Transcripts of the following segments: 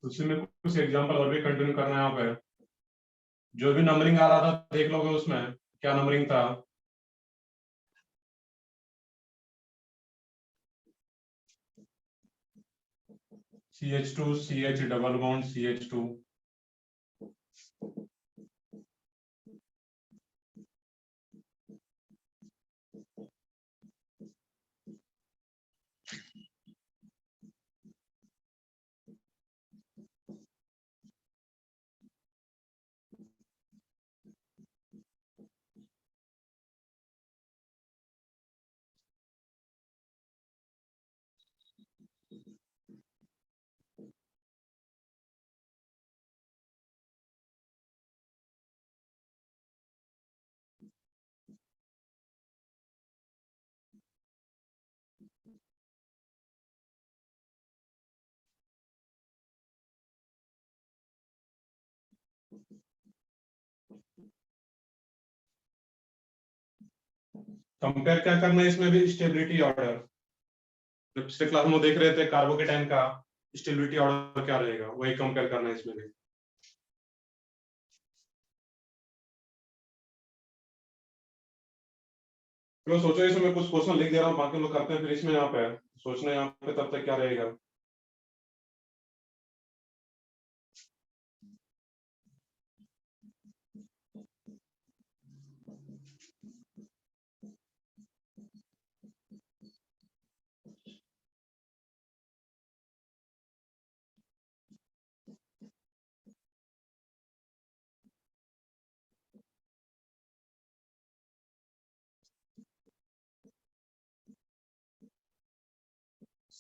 उसी में कुछ एग्जांपल और भी कंटिन्यू करना है यहाँ पे। जो भी नंबरिंग आ रहा था देख लोगे उसमें क्या नंबरिंग था। CH2 CH double bond CH2। Compare क्या करना है इसमें भी, स्टेबिलिटी ऑर्डर। पिछले क्लास में देख रहे थे कार्बोकेटाइन का स्टेबिलिटी ऑर्डर क्या रहेगा, वही कंपेयर करना है इसमें भी। तो सोचो इसमें कुछ क्वेश्चन लिख दे रहा हूँ, बाकी लोग करते हैं फिर इसमें यहाँ पे सोचना यहाँ पे तब तक क्या रहेगा।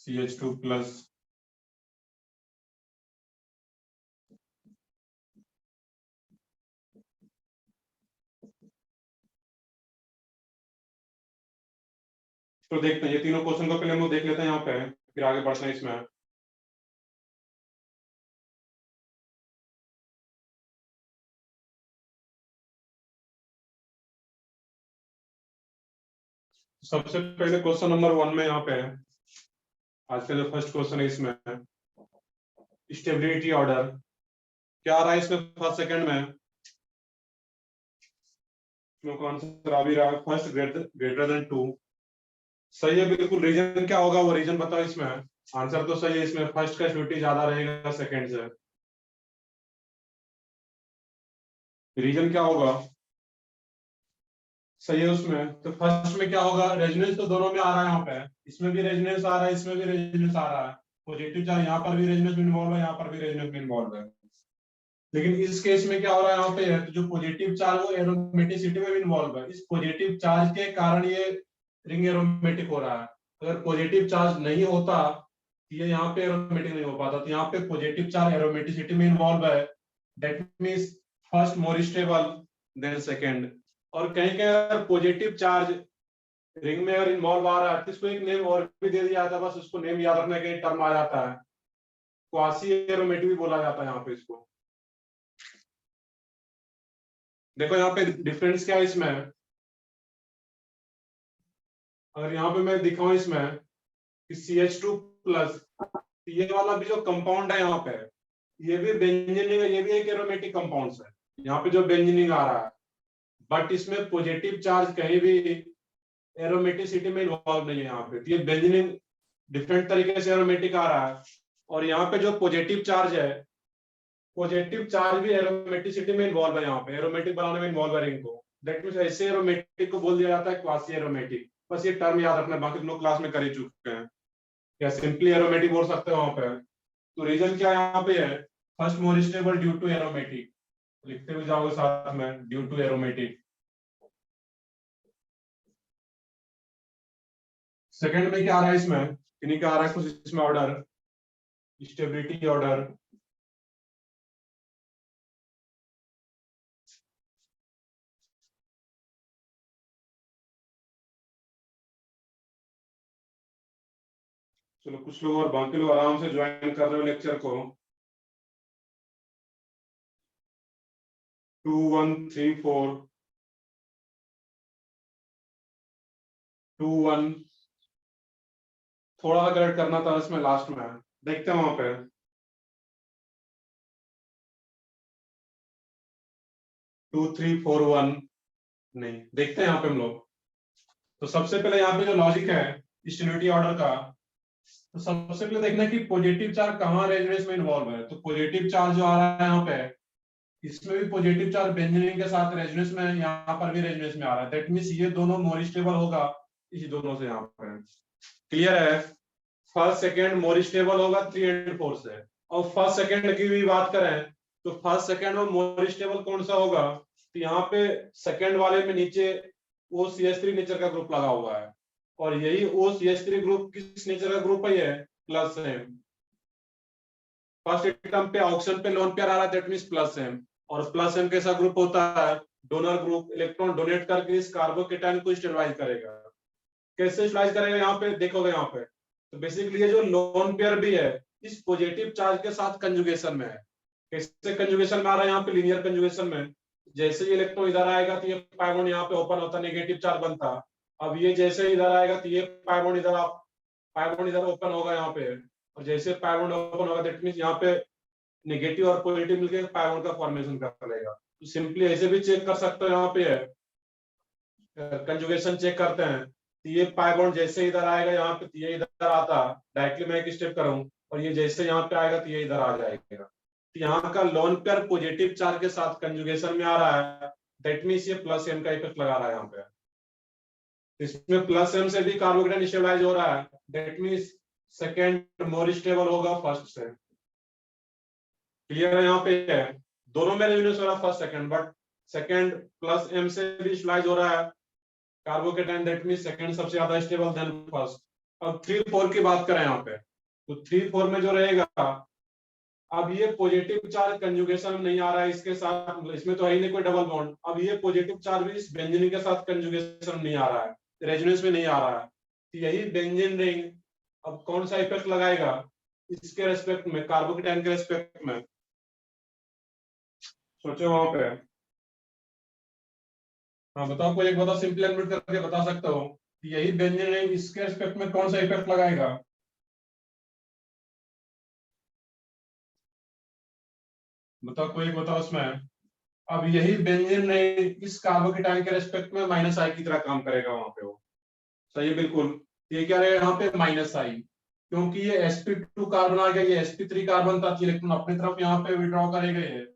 CH2 प्लस तो देखते हैं ये तीनों क्वेश्चन को पहले हम लोग देख लेते हैं यहाँ पे, फिर आगे बढ़ते हैं इसमें। सबसे पहले क्वेश्चन नंबर 1 में यहाँ पे आज का जो फर्स्ट क्वेश्चन है इसमें स्टेबिलिटी ऑर्डर क्या आ रहा है इसमें फर्स्ट सेकंड में। आंसर आ भी रहा है फर्स्ट ग्रेटर देन 2। सही है बिल्कुल। रीजन क्या होगा वो रीजन बताओ इसमें। आंसर तो सही है, इसमें फर्स्ट का स्टेबिलिटी ज्यादा रहेगा सेकंड से। रीजन क्या होगा, सही है उसमें। तो फर्स्ट में क्या होगा, रेजोनेंस तो दोनों में आ रहा है यहाँ पे, इसमें भी रेजोनेंस आ रहा है, इसमें भी रेजोनेंस आ रहा है। पॉजिटिव चार्ज यहाँ पर भी रेजोनेंस में इन्वॉल्व है, यहाँ पर भी रेजोनेंस में इन्वॉल्व है। लेकिन इस केस में क्या हो रहा है यहाँ पे, तो जो पॉजिटिव चार्ज वो एरोमेटिसिटी में भी इन्वॉल्व है। इस पॉजिटिव चार्ज के कारण ये रिंग एरोमेटिक हो रहा है। अगर पॉजिटिव चार्ज नहीं होता ये यहाँ पे एरोमेटिक नहीं हो पाता। तो यहाँ पे पॉजिटिव चार्ज एरोमेटिसिटी में इन्वॉल्व है, that means first more stable then second. और कहीं कहीं अगर पॉजिटिव चार्ज रिंग में अगर इन्वॉल्व आ रहा है तो इसको एक नेम और भी दे दिया जाता है, बस उसको नेम याद रखने का टर्म आ जाता है, क्वासी एरोमेटिक भी बोला जाता है यहाँ पे इसको। देखो यहाँ पे डिफरेंस क्या है इसमें, अगर यहाँ पे मैं दिखाऊं इसमें कि CH2 प्लस, ये वाला भी जो कंपाउंड है यहाँ पे ये भी बेंजीनिंग है, ये भी एक एरोमेटिक कंपाउंड है यहाँ पे जो बेंजीनिंग आ रहा है। बट इसमें पॉजिटिव चार्ज कहीं भी एरोमेटिसिटी में इन्वॉल्व नहीं है यहाँ पे। तो ये बेंजीनिंग डिफरेंट तरीके से एरोमेटिक आ रहा है। और यहाँ पे जो पॉजिटिव चार्ज है, पॉजिटिव चार्ज भी एरोमेटिसिटी में इन्वॉल्व है, यहाँ पे एरोमेटिक बनाने में इन्वॉल्व है रिंग को। दैट मींस ऐसे एरोमेटिक को बोल दिया जाता है क्वासी एरोमेटिक। बस ये टर्म याद रखना, बाकी लोग क्लास में कर ही चुके हैं। या सिंपली एरोमेटिक बोल सकते हो वहां पे। तो रीजन क्या यहाँ पे है, first more stable due to aromatic, लिखते हुए जाओगे साथ में ड्यू टू एरोमेटिक। सेकंड में क्या आ रहा है इसमें, इन्हीं का आ रहा है कुछ इसमें ऑर्डर, स्टेबिलिटी ऑर्डर। चलो कुछ लोग और बाकी लोग आराम से ज्वाइन कर रहे हो लेक्चर को। 2 1 3 4 2 1 थोड़ा सा करेक्ट करना था इसमें लास्ट में, देखते हैं वहां पे। 2 3 4 1 नहीं, देखते हैं यहाँ पे हम लोग। तो सबसे पहले यहाँ पे जो लॉजिक है स्टेबिलिटी ऑर्डर का, तो सबसे पहले देखना कि पॉजिटिव चार्ज कहाँ रेजोनेंस में इन्वॉल्व है। तो पॉजिटिव चार्ज जो आ रहा है यहाँ पे, इसमें भी पॉजिटिव चार्ज बेंजीन के साथ रेजोनेंस में, यहाँ पर भी रेजोनेंस में आ रहा है। दैट मींस ये दोनों मोर स्टेबल होगा इस दोनों से। यहाँ पर क्लियर है? फर्स्ट सेकंड मोर स्टेबल होगा 3 और 4 से। और फर्स्ट सेकंड की भी बात करें तो फर्स्ट सेकंड में मोर स्टेबल कौन सा होगा? तो यहाँ पे सेकंड वाले में नीचे OCH3 नेचर का ग्रुप लगा हुआ है, और यही OCH3 ग्रुप किस नेचर का ग्रुप है? ये प्लस एम। फर्स्ट एटम पे ऑक्सीजन पे लोन पेयर आ रहा है, दैट मींस प्लस एम। और प्लस एम कैसा ग्रुप होता है? Donor group. इलेक्ट्रॉन डोनेट करके इस कार्बोकेटायन को स्टेबलाइज करेगा। कैसे स्टेबलाइज करेगा यहाँ पे देखोगे यहाँ पे। तो बेसिकली ये जो लोन पेयर भी है इस पॉजिटिव चार्ज के साथ कंजुगेशन में है। कैसे कंजुगेशन में आ रहा है? यहाँ पे लीनियर कंजुगेशन में। जैसे ये इलेक्ट्रॉन इधर आएगा तो ये पाई बॉन्ड यहाँ पे ओपन होता, नेगेटिव चार्ज बनता। अब ये जैसे इधर आएगा तो ये पाई बॉन्ड इधर ओपन होगा यहाँ पे, और जैसे पाई बॉन्ड ओपन होगा दैट मींस यहाँ पे नेगेटिव और पॉजिटिव मिलकर पाई बॉन्ड का फॉर्मेशन कर लेगा। तो सिंपली ऐसे भी चेक कर सकते हो, यहाँ पे कंजुगेशन चेक करते हैं तो ये पाई बॉन्ड जैसे इधर आएगा यहाँ पे, ये इधर आता, डायरेक्टली मैं एक स्टेप करूं और ये जैसे यहाँ पे आएगा तो ये इधर आ जाएगा। तो यहाँ का लोन पेयर पॉजिटिव चार्ज के साथ कंजुगेशन में आ रहा है, दैट मींस ये प्लस एम का इफेक्ट लगा रहा है यहाँ पे। इसमें प्लस एम से भी कार्बोकेटायन स्टेबलाइज हो रहा है, that means second more stable होगा फर्स्ट से। क्लियर है? यहाँ पे है दोनों में रेजोनेंस हो रहा है first second, but second plus M से भी स्टेबलाइज हो रहा है कार्बोकेटायन, दैट मींस सेकंड सबसे ज्यादा स्टेबल देन फर्स्ट। अब 3 4 की बात करें यहाँ पे, तो 3 4 में जो रहेगा, अब ये पॉजिटिव चार्ज कंजुगेशन में नहीं आ रहा है इसके साथ, इसमें तो है ही नहीं कोई डबल बॉन्ड। अब ये पॉजिटिव चार्ज भी इस बेंजीन के साथ कंजुगेशन में नहीं आ रहा है, रेजोनेंस में नहीं आ रहा है। तो यही बेंजीन रिंग अब कौन सा इफेक्ट लगाएगा इसके रेस्पेक्ट में, कार्बोकेटायन के रेस्पेक्ट में? सोचो वहां पे। हाँ बताओ, कोई एक बताओ, सिंपल एडमिट करके बता सकते हो यही बेंजीन रिंग इसके रेस्पेक्ट में कौन सा इफेक्ट लगाएगा? बताओ, कोई एक बताओ उसमें। अब यही बेंजीन रिंग इस कार्बोकेटायन के रेस्पेक्ट में माइनस आई की तरह काम करेगा वहां पे वो। सही है, बिल्कुल। ये क्या रहेगा यहाँ पे? माइनस आई, क्योंकि ये sp2 कार्बन आ गया, ये sp3 कार्बन था, इलेक्ट्रॉन अपनी तरफ यहाँ पे विड्रॉ करेगा। ये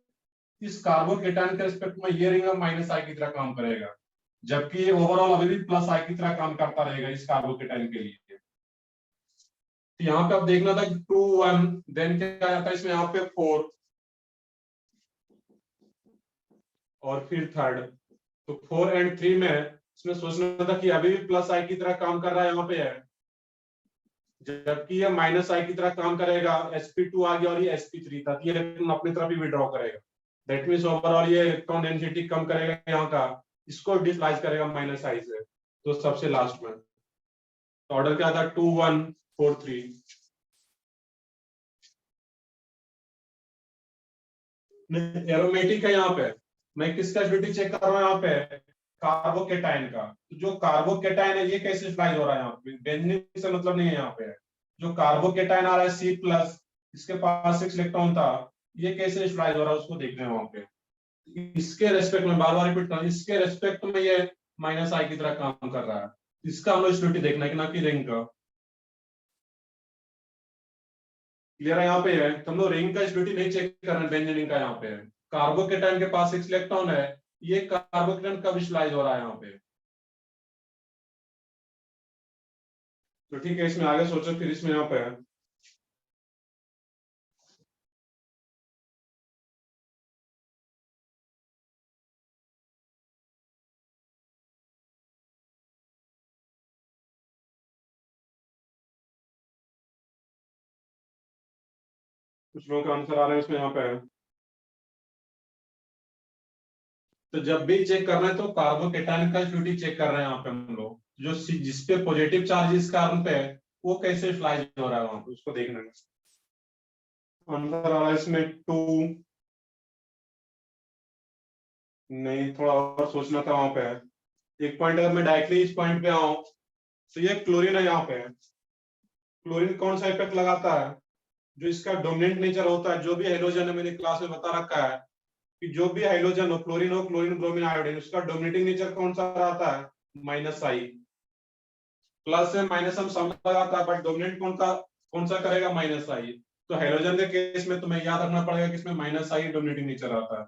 इस कार्बोकेटायन के रेस्पेक्ट में ये रिंग माइनस आई की तरह काम करेगा, जबकि ये ओवरऑल अभी भी प्लस आई की तरह काम करता रहेगा इस कार्बोकेटायन के लिए। तो यहाँ पे आप देखना था कि 2 1 देन क्या आता है इसमें, यहाँ पे 4 और फिर थर्ड। तो 4 और 3 में इसमें सोचना था कि अभी भी प्लस आई की तरह काम कर रहा है यहाँ पे है, जबकि ये माइनस आई की तरह काम करेगा। sp2 आ गया और ये sp3 था, ये इलेक्ट्रॉन अपनी तरफ ही विड्रॉ करेगा। दैट मींस ओवरऑल ये इलेक्ट्रॉन डेंसिटी कम करेगा यहाँ का, इसको डिस्प्लेस करेगा माइनस आई से। तो सबसे लास्ट में ऑर्डर क्या था? 2 1 4 3। एरोमेटिक है यहाँ पे, मैं किसका स्टेबिलिटी चेक कर रहा हूँ यहाँ पे? कार्बोकेटायन का। तो जो कार्बोकेटायन है ये कैसे स्टेबलाइज हो रहा है यहाँ पे? बेंजीन से मतलब नहीं है यहाँ पे। जो कार्बोकेटायन आ रहा है C+, इसके पास 6 इलेक्ट्रॉन था, ये कैसे स्टेबलाइज हो रहा है उसको देखना है वहां पे। इसके रेस्पेक्ट में बार बार रिपीट कर, इसके रेस्पेक्ट में ये माइनस आई की तरह काम कर रहा है, इसका हम लोग स्टेबिलिटी देखना है कि ना कि रिंग का। क्लियर है? यहाँ पे है तो हम लोग रिंग का स्टेबिलिटी नहीं चेक कर रहे हैं, बेंजीन का यहाँ पे है। कार्बोकेटायन के पास 6 इलेक्ट्रॉन है, ये कार्बोकेटायन कब स्टेबलाइज हो रहा है यहाँ पे? तो ठीक है, इसमें आगे सोचो फिर इसमें यहाँ पे है। कुछ लोगों का आंसर आ रहा है इसमें यहाँ पे है। तो जब भी चेक कर रहे हैं तो कार्बोकेटायन का स्टेबिलिटी चेक कर रहे हैं यहाँ पे हम लोग, जो जिसपे पॉजिटिव चार्ज इस कार्बन पे है वो कैसे स्लाइड हो रहा है वहां पे, उसको देखना है। आंसर आ रहा है इसमें 2। नहीं, थोड़ा और सोचना था वहां पे। एक पॉइंट अगर मैं डायरेक्टली इस पॉइंट पे आऊं तो ये क्लोरीन है यहाँ पे। क्लोरीन कौन सा इफेक्ट लगाता है? जो इसका डोमिनेंट नेचर होता है, जो भी हेलोजन है मैंने क्लास में बता रखा है, कि जो भी हाइड्रोजन हो, क्लोरीन ब्रोमीन आयोडीन, उसका डोमिनेटिंग नेचर कौन सा रहता है, -I। प्लस में माइनस हम समझ आता है, बट डोमिनेट कौन सा करेगा, -I। तो हाइड्रोजन के केस में तुम्हें याद रखना पड़ेगा कि इसमें -I डोमिनेटिंग नेचर आता है।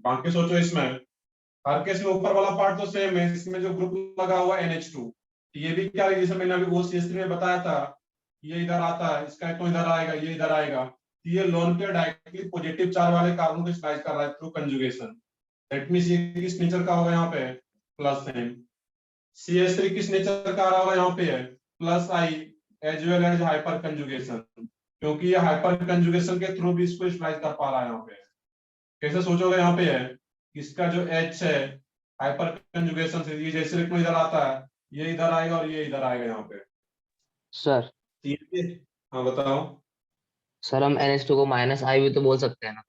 बाकी सोचो, इसमें हर केस में ऊपर वाला पार्ट तो सेम है, इसमें जो ग्रुप लगा हुआ है NH2, ये भी क्या है, जैसे मैंने अभी OCH3 में बताया था, ये इधर आता है, इसका तो इधर आएगा, ये इधर आएगा। ये lone pair directly positive charge वाले कार्बन को स्प्लाइस कर रहा है थ्रू कंजुगेशन। दैट मींस ये किस नेचर का होगा, यहाँ पे +N। CH3 किस नेचर का आ रहा होगा, यहाँ पे है +I as well as hyper conjugation, क्योंकि ये हाइपर कंजुगेशन के थ्रू भी इसको स्प्लाइस कर पा रहा है। यहाँ पे कैसे सोचोगे, यहाँ पे है इसका जो H है हाइपर कंजुगेशन से, ये जैसे इलेक्ट्रॉन इधर आता है, ये इधर आएगा और ये इधर आएगा यहाँ पे। सर हाँ बताओ। सर हम NH2 को -I भी तो बोल सकते हैं ना?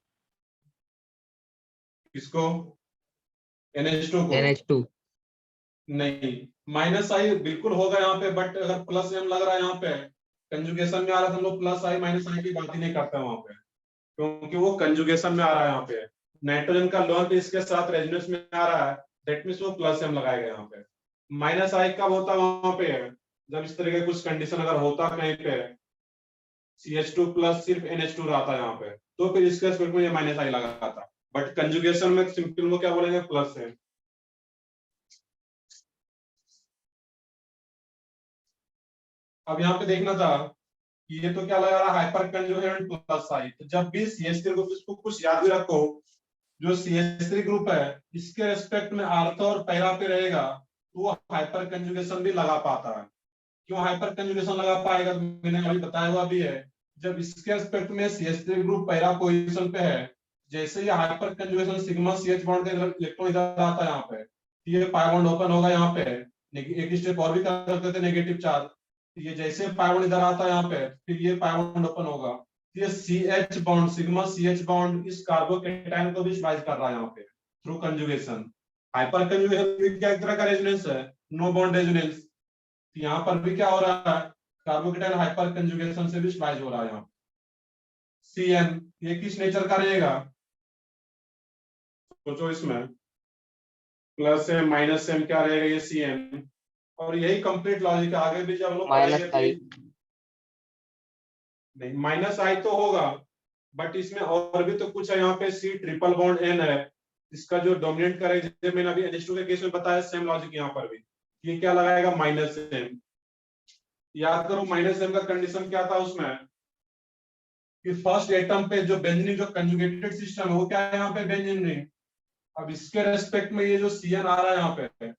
किसको, NH2 को? NH2 नहीं, -I बिल्कुल होगा यहाँ पे, बट अगर +M लग रहा है यहाँ पे कंजुगेशन में आ रहा है, तो हम लोग +I -I की बात ही नहीं करते वहां पे, क्योंकि वो कंजुगेशन में आ रहा है। यहाँ पे नाइट्रोजन का लोन भी इसके साथ रेजोनेंस में आ रहा है, दैट मींस वो +M लगाएगा यहाँ पे। -I कब होता है वहां पे, जब इस तरह के कुछ कंडीशन अगर होता कहीं पे CH2 प्लस सिर्फ NH2 रहता है यहाँ पे, तो फिर इसके स्पेक्ट में ये -I लगा था, बट कंजुगेशन में सिंपल वो क्या बोलेंगे, प्लस है। अब यहाँ पे देखना था कि ये तो क्या लगा रहा, हाइपर कंजुगेट +I। तो जब भी CH3 ग्रुप, इसको कुछ याद भी रखो, जो CH3 ग्रुप है इसके रेस्पेक्ट में आर्थो और पैरा पे रहेगा, तो वो हाइपर कंजुगेशन भी लगा पाता है। क्यों हाइपर कंजुगेशन लगा पाएगा, तो मैंने अभी बताया हुआ भी है, जब इसके रेस्पेक्ट में CH3 ग्रुप पैरा पोजीशन पे है, जैसे ये hyper conjugation sigma CH bond का इलेक्ट्रॉन इधर आता है यहाँ पे, ये पाई बॉन्ड ओपन होगा यहाँ पे, एक स्टेप और भी कर सकते थे नेगेटिव चार्ज, ये जैसे पाई बॉन्ड इधर आता है यहाँ पे, फिर ये पाई बॉन्ड ओपन होगा, ये CH bond sigma CH bond इस कार्बोकेटायन को भी स्प्लाइस कर रहा है यहाँ पे थ्रू कंजुगेशन। हाइपर कंजुगेशन क्या एक तरह का रेजोनेंस है, नो बॉन्ड रेजोनेंस। यहाँ पर भी क्या हो रहा है, कार्बोकेटायन हाइपर कंजुगेशन से भी स्प्लाइस हो रहा है यहाँ। CN ये किस नेचर का रहेगा, सोचो, इसमें +M क्या रहेगा, ये CN। और यही कंप्लीट लॉजिक है, आगे भी जब हम लोग पढ़ेंगे तो -I नहीं, -I तो होगा, बट इसमें और भी तो कुछ है। यहाँ पे C ट्रिपल बॉन्ड N है, इसका जो डोमिनेट करेगा, जैसे मैंने अभी NH2 के केस में बताया, सेम लॉजिक यहाँ पर भी, ये क्या लगाएगा, -M। याद करो -M का कंडीशन क्या था उसमें, कि फर्स्ट एटम पे जो बेंजीन जो कंजुगेटेड सिस्टम है, वो क्या है यहाँ पे, बेंजीन रिंग। अब इसके रेस्पेक्ट में ये जो CN आ रहा है यहाँ पे,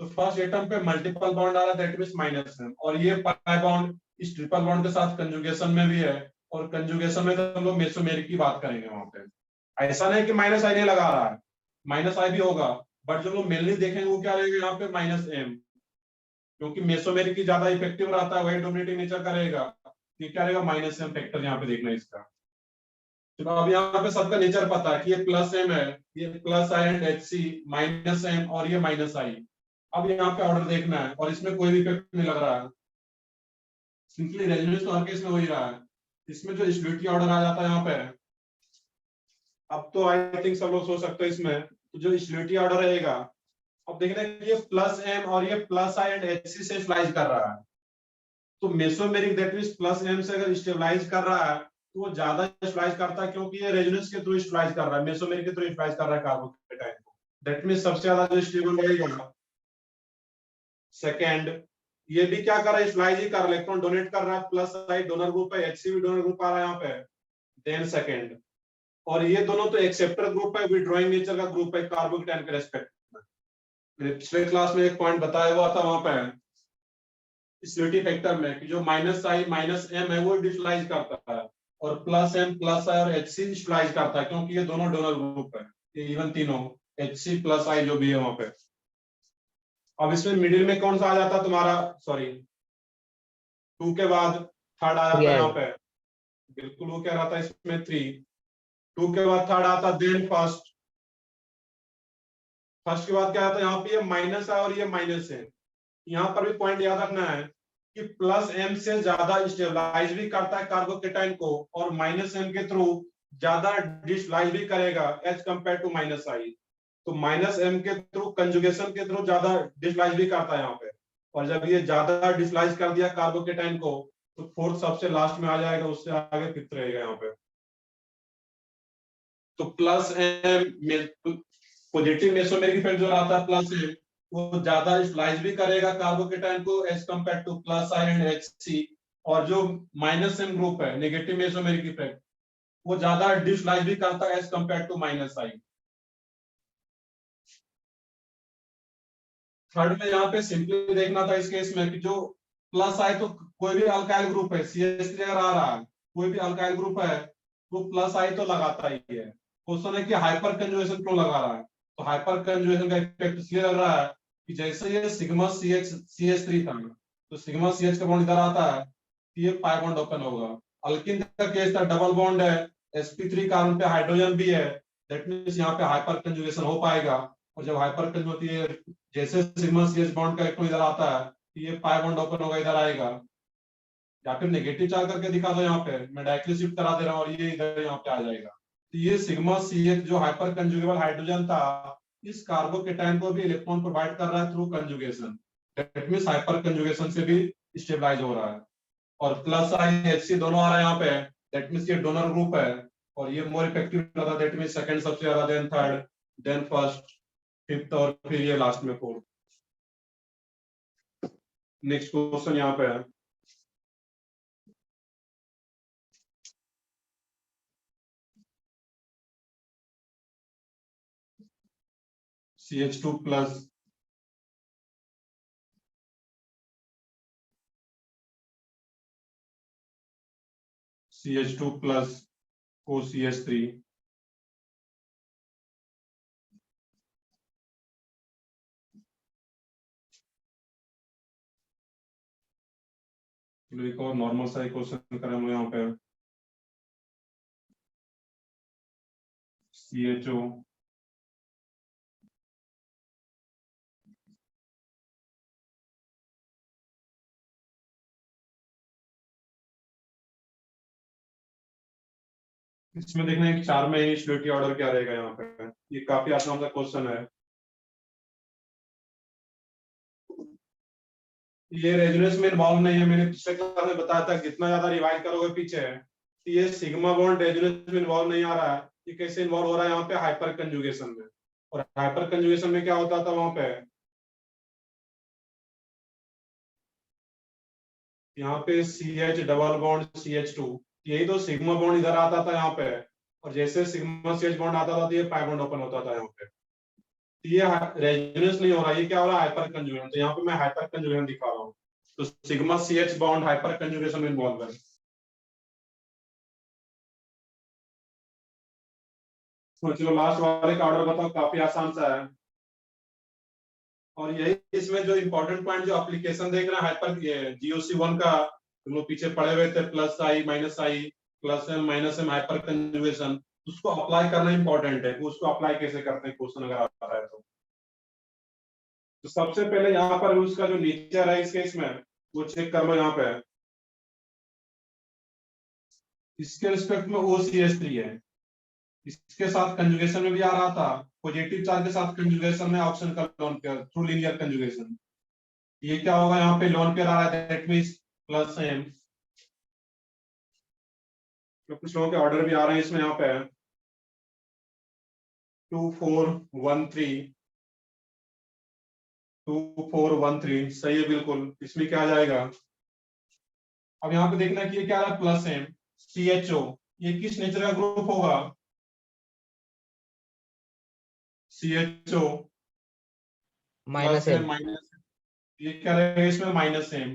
तो फर्स्ट एटम पे मल्टीपल बॉन्ड आ रहा है, दैट मींस -M। और ये पाई बॉन्ड इस ट्रिपल बॉन्ड के साथ कंजुगेशन में भी है, और कंजुगेशन में तो हम लोग मेसोमेरिक की बात करेंगे वहां पे। ऐसा नहीं कि -I नहीं लगा रहा है, -I भी होगा, बट जो लोग मेनली देखेंगे वो क्या रहेगा यहाँ पे, -M, क्योंकि मेसोमेरिक की ज्यादा इफेक्टिव रहता है, वही डोमिनेटिंग नेचर का रहेगा। ये क्या रहेगा, -M फैक्टर यहाँ पे देखना इसका। तो अब यहाँ पे सबका नेचर पता है कि ये +M है, ये +I एंड HC, -M और ये -I। अब यहाँ पे ऑर्डर देखना है, और इसमें कोई भी इफेक्ट नहीं लग रहा है, सिंपली रेजोनेंस तो हर केस में हो ही रहा है। इसमें जो स्टेबिलिटी ऑर्डर आ जाता है यहाँ पे, अब तो आई थिंक सब लोग सोच सकते हैं इसमें, तो जो स्टेबिलिटी ऑर्डर रहेगा, अब देखना है ये +M और ये +I एंड HC से स्लाइस कर रहा है, तो मेसोमेरिक दैट मींस +M से अगर स्टेबलाइज कर रहा है, तो वो ज्यादा स्लाइस करता है, क्योंकि ये रेजोनेंस के थ्रू स्लाइस कर रहा है, मेसोमेरिक के थ्रू स्लाइस कर रहा है कार्बोकेटायन को, दैट मींस सबसे ज्यादा जो स्टेबल रहेगा सेकंड। ये भी क्या कर रहा है, स्लाइस ही कर रहा है, इलेक्ट्रॉन डोनेट कर रहा है, +I डोनर ग्रुप है, HC भी डोनर ग्रुप आ रहा है यहाँ पे, देन सेकंड। और ये दोनों तो एक्सेप्टर ग्रुप है, विड्रॉइंग नेचर का ग्रुप है कार्बोकेटायन के रेस्पेक्ट में। पिछले क्लास में एक पॉइंट बताया हुआ था वहां पे स्टेबिलिटी फैक्टर में, कि जो -I -M है वो डिस्लाइज करता है, और +M +I और HC डिस्लाइज करता है, क्योंकि ये दोनों डोनर ग्रुप है, ये इवन तीनों HC +I जो भी है वहां पे। अब इसमें मिडिल में कौन सा आ जाता है तुम्हारा, सॉरी 2 के बाद थर्ड आ जाता है यहाँ पे, बिल्कुल वो क्या रहता है इसमें 3, 2 के बाद थर्ड आता है, देन फर्स्ट, फर्स्ट के बाद क्या आता है यहाँ पे, ये -I और ये -M। यहाँ पर भी पॉइंट याद रखना है कि +M से ज्यादा स्टेबलाइज भी करता है कार्बोकेटायन को, और -M के थ्रू ज्यादा डिस्लाइज भी करेगा एज कंपेयर टू माइनस आई। तो माइनस एम के थ्रू कंजुगेशन के थ्रू ज्यादा डिस्लाइज भी करता है यहाँ पे। और जब ये ज्यादा डिस्लाइज कर दिया कार्बोकेटाइन को तो फोर्थ सबसे लास्ट में आ जाएगा, उससे आगे फिफ्थ रहेगा यहाँ पे। तो plus M positive mesomeric effect जो आता है प्लस एम, वो ज्यादा डिस्लाइज भी करेगा कार्बोकेटाइन को as compare to plus I and HC। और जो माइनस एम ग्रुप है नेगेटिव मेसोमेरिक इफेक्ट, वो ज्यादा डिस्लाइज भी करता है as compare to minus I. Third में यहाँ पे सिंपली देखना था इस केस में कि जो प्लस आई तो कोई भी अल्काइल ग्रुप है, CH3 अगर आ रहा है, कोई भी अल्काइल ग्रुप है वो प्लस आई तो लगाता ही है। क्वेश्चन है कि हाइपर कंजुगेशन क्यों लगा रहा है। तो हाइपर कंजुगेशन का इफेक्ट इसलिए लग रहा है कि जैसे ये सिग्मा CH3 था, तो सिग्मा CH का बॉन्ड इधर आता है, ये पाई बॉन्ड ओपन होगा। अल्किन का केस था, डबल बॉन्ड है, sp3 कार्बन पे हाइड्रोजन भी है, दैट मींस यहाँ पे हाइपर कंजुगेशन हो पाएगा। और जब हाइपर कंजुगेशन होती है, जैसे सिग्मा CH बॉन्ड का इलेक्ट्रॉन इधर आता है, तो ये पाई बॉन्ड ओपन होगा, इधर आएगा। या फिर नेगेटिव चार्ज करके दिखा दो, यहाँ पे मैं डायरेक्टली शिफ्ट करा दे रहा हूँ और ये इधर यहाँ पे आ जाएगा। तो ये सिग्मा CH जो हाइपर कंजुगेबल हाइड्रोजन था, इस कार्बोकेटाइन को भी इलेक्ट्रॉन प्रोवाइड कर रहा है through conjugation. That means hyper conjugation से भी स्टेबलाइज हो रहा है। और प्लस आई HC दोनों आ रहा है यहाँ पे, दैट मींस ये डोनर ग्रुप है और ये मोर इफेक्टिव रहता, दैट मींस सेकंड सबसे ज्यादा, then third, then first, fifth और फिर ये लास्ट में फोर्थ। नेक्स्ट क्वेश्चन यहाँ पे है, CH2 plus CH2 plus OCH3 एक और नॉर्मल सा क्वेश्चन करें हम यहाँ पे। CHO इसमें देखना है 4 में इनिशियलिटी ऑर्डर क्या रहेगा यहाँ पे। ये काफी आसान सा क्वेश्चन है। ये रेजोनेंस में इन्वॉल्व नहीं है, मैंने पिछले क्लास में बताया था, कितना ज्यादा रिवाइज करोगे पीछे तो ये सिग्मा बॉन्ड रेजोनेंस में इन्वॉल्व नहीं आ रहा है। ये कैसे इन्वॉल्व हो रहा है यहाँ पे, हाइपर कंजुगेशन में। और हाइपर कंजुगेशन में क्या होता था वहां पे, यहाँ पे CH डबल बॉन्ड CH2, यही तो सिग्मा बॉन्ड इधर आता था यहाँ पे, और जैसे सिग्मा CH बॉन्ड आता था तो ये पाई बॉन्ड ओपन होता था यहाँ पे। तो ये रेजोनेंस नहीं हो रहा, ये क्या हो रहा है, हाइपर कंजुगेशन। तो यहाँ पे मैं हाइपर कंजुगेशन दिखा रहा हूँ। तो sigma CH bond hyper conjugation में इन्वॉल्व है। तो चलो लास्ट वाले का ऑर्डर बताओ, काफी आसान सा है। और यही इसमें जो इंपॉर्टेंट पॉइंट जो एप्लीकेशन देख रहे हैं हाइपर GOC1 का, तुम लोग पीछे पढ़े हुए थे, plus I minus I, plus M minus M, hyper conjugation, उसको अप्लाई करना इंपॉर्टेंट है। उसको अप्लाई कैसे करते हैं क्वेश्चन अगर आता है तो सबसे पहले यहाँ पर उसका जो नेचर है इस केस में वो चेक कर लो। यहाँ पे इसके रिस्पेक्ट में OCH3 है, इसके साथ कंजुगेशन में भी आ रहा था, पॉजिटिव चार्ज के साथ कंजुगेशन में ऑप्शन का lone pair through linear conjugation. ये क्या होगा, यहाँ पे लोन पेयर आ रहा है, दैट मींस प्लस एम। तो कुछ लोगों के ऑर्डर भी आ रहे हैं इसमें, यहाँ पे 2413 2413 सही है बिल्कुल। इसमें क्या आ जाएगा, अब यहाँ पे देखना कि ये क्या आ रहा है, प्लस एम CHO, ये किस नेचर का ग्रुप होगा, CHO minus plus M M. Minus, ये क्या रहेगा इसमें माइनस एम।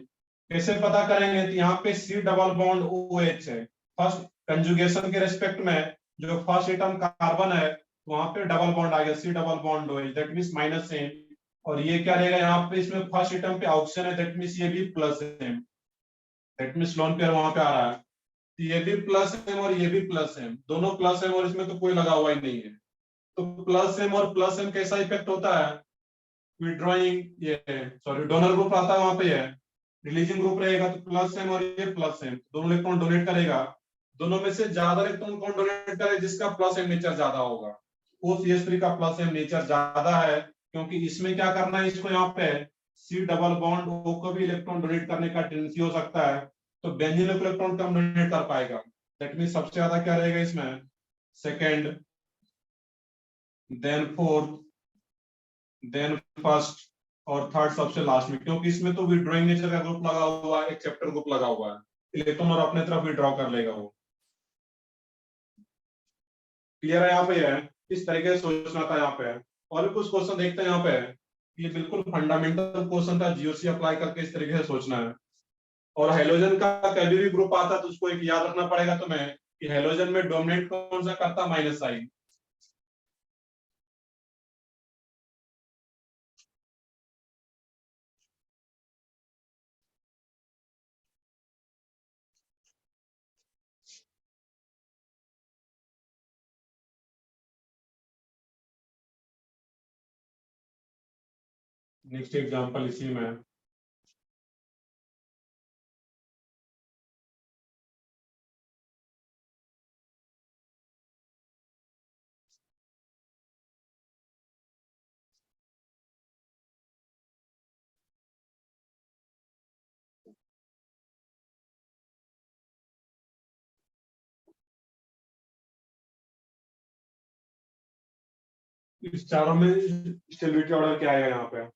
कैसे पता करेंगे, तो यहाँ पे C डबल बॉन्ड OH है, फर्स्ट कंजुगेशन के रेस्पेक्ट में जो फर्स्ट एटम कार्बन है वहां पे डबल बॉन्ड आ गया, C double bond OH, that means minus M. और ये क्या रहेगा, यहाँ पे इसमें फर्स्ट एटम पे ऑक्सीजन है, दैट मींस ये भी plus M, that means lone pair वहां पे आ रहा है। तो ये भी प्लस एम और ये भी प्लस एम, दोनों प्लस एम, और इसमें तो कोई लगा हुआ ही नहीं है। तो प्लस एम और प्लस एम कैसा इफेक्ट होता है, विड्रॉइंग, ये सॉरी डोनर ग्रुप आता है वहां पे है, रिलीजिंग ग्रुप रहेगा, तो प्लस एम और ये प्लस एम दोनों इलेक्ट्रॉन डोनेट करेगा। दोनों में से ज्यादा इलेक्ट्रॉन कौन डोनेट करे, जिसका प्लस एम नेचर ज्यादा होगा। OCH3 का प्लस एम नेचर ज्यादा है, क्योंकि इसमें क्या करना है, इसको यहाँ पे C डबल बॉन्ड O को भी इलेक्ट्रॉन डोनेट करने का टेंडेंसी हो सकता है, तो बेंजीन को इलेक्ट्रॉन कम डोनेट कर पाएगा। दैट मीन सबसे ज्यादा क्या रहेगा इसमें, second, then fourth, then first, और थर्ड सबसे लास्ट में, क्योंकि इसमें तो विड्रॉइंग नेचर का ग्रुप लगा हुआ है, एक्सेप्टर ग्रुप लगा हुआ है, इलेक्ट्रॉन और अपने तरफ विड्रॉ कर लेगा वो। क्लियर है यहाँ पे है, इस तरीके से सोचना था यहाँ पे। और भी कुछ क्वेश्चन देखते हैं यहाँ पे, ये बिल्कुल फंडामेंटल क्वेश्चन था, जीओसी अप्लाई करके इस तरीके से सोचना है। और हेलोजन का कभी भी ग्रुप आता है तो उसको एक याद रखना पड़ेगा तुम्हें कि हेलोजन में डोमिनेट कौन सा करता, माइनस साइन। नेक्स्ट एग्जांपल इसी में, इस चारों में स्टेबिलिटी ऑर्डर क्या आएगा यहाँ पे,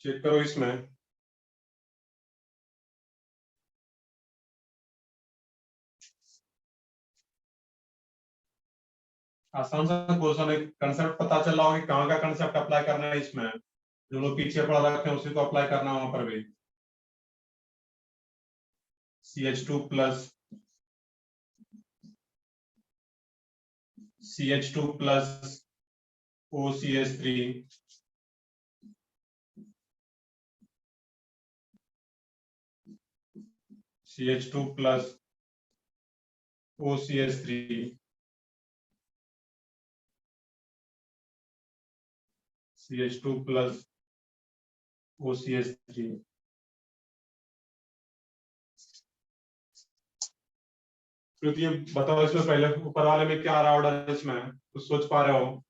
चेक करो इसमें। आसान सा क्वेश्चन है, कंसेप्ट पता चल रहा होगा कि कहाँ का कंसेप्ट अप्लाई करना है इसमें, जो लोग पीछे पढ़ा रखे हैं उसी को अप्लाई करना है वहां पर भी। CH2 plus, CH2 plus OCH3, CH2 plus OCH3, CH2 plus OCH3। तो ये बताओ इसमें पहले ऊपर वाले में क्या आ रहा है ऑर्डर, इसमें कुछ सोच पा रहे हो?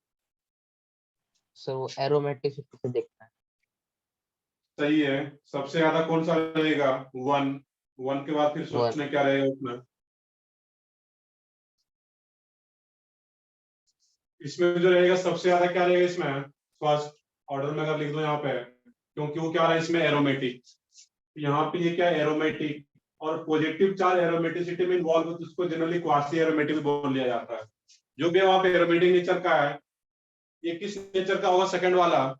सर वो एरोमेटिक से देखना है। सही है, सबसे ज्यादा कौन सा रहेगा, वन। वन के बाद फिर वन। सोचने क्या रहेगा उसमें। इसमें जो रहेगा सबसे ज्यादा क्या रहेगा इसमें, फर्स्ट ऑर्डर में अगर लिख दो यहाँ पे, क्योंकि वो क्या रहा है इसमें एरोमेटिक, यहाँ पे ये क्या है एरोमेटिक, और पॉजिटिव चार्ज एरोमेटिसिटी में इन्वॉल्व होता है, उसको जनरली क्वासी एरोमेटिक बोल लिया जाता है। जो भी वहां पे एरोमेटिक नेचर का है, ये किस नेचर का होगा, सेकंड वाला,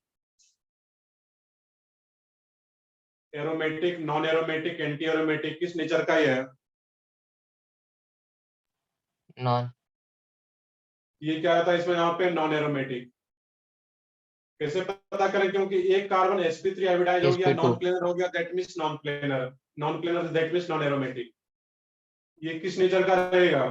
aromatic, non aromatic, anti aromatic, किस नेचर का ही है? नॉन। ये क्या आता है इसमें यहाँ पे, नॉन एरोमेटिक। कैसे पता करें, क्योंकि एक कार्बन sp3 हाइब्रिडाइज हो गया, sp2 नॉन प्लेनर हो गया, that means non planar, non planar that means non aromatic. ये किस नेचर का रहेगा,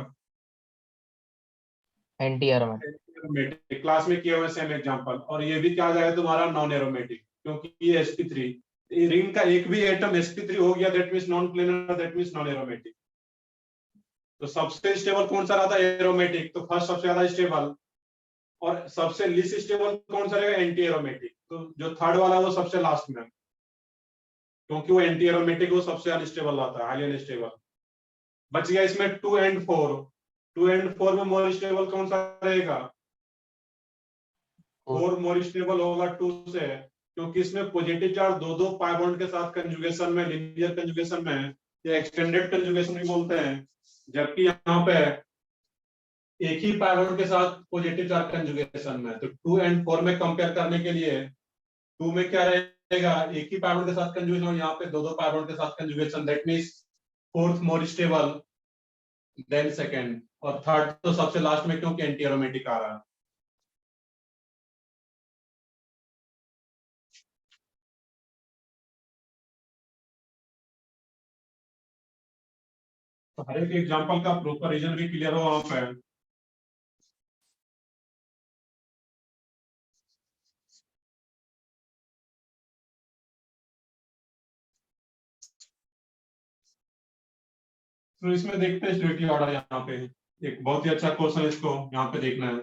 एंटी एरोमेटिक। एरोमेटिक। क्लास में किए हुए सेम एग्जांपल, और ये भी क्या जाएगा तुम्हारा नॉन एरोमेटिक, क्योंकि ये sp3, रिंग का एक भी एटम sp3 हो गया, that means non planar, that means non aromatic. तो सबसे स्टेबल कौन सा रहता है, एरोमेटिक, तो फर्स्ट सबसे ज्यादा स्टेबल, और सबसे लीस्ट स्टेबल कौन सा रहेगा, एंटी एरोमेटिक, तो जो थर्ड वाला है वो सबसे लास्ट में, क्योंकि वो एंटी एरोमेटिक वो सबसे अनस्टेबल रहता है, हाईली अनस्टेबल। बच गया इसमें 2 एंड 4। 2 एंड 4 में मोर स्टेबल कौन सा रहेगा, 4 मोर स्टेबल होगा 2 से, क्योंकि इसमें पॉजिटिव चार्ज दो दो पाई बॉन्ड के साथ कंजुगेशन में, लीनियर कंजुगेशन में, या एक्सटेंडेड कंजुगेशन भी बोलते हैं, जबकि यहाँ पे एक ही पाई बॉन्ड के साथ पॉजिटिव चार्ज कंजुगेशन में। तो 2 एंड 4 में कंपेयर करने के लिए 2 में क्या रहेगा, एक ही पाई बॉन्ड के साथ कंजुगेशन, और यहाँ पे दो दो पाई बॉन्ड के साथ conjugation, that means fourth more stable, then second, और थर्ड तो सबसे लास्ट में क्योंकि एंटी एरोमेटिक आ रहा है। तो हर एक एग्जांपल का प्रॉपर रीजन भी क्लियर हो वहां पे। तो इसमें देखते हैं स्टेबिलिटी ऑर्डर। यहाँ पे एक बहुत ही अच्छा क्वेश्चन, इसको यहाँ पे देखना है,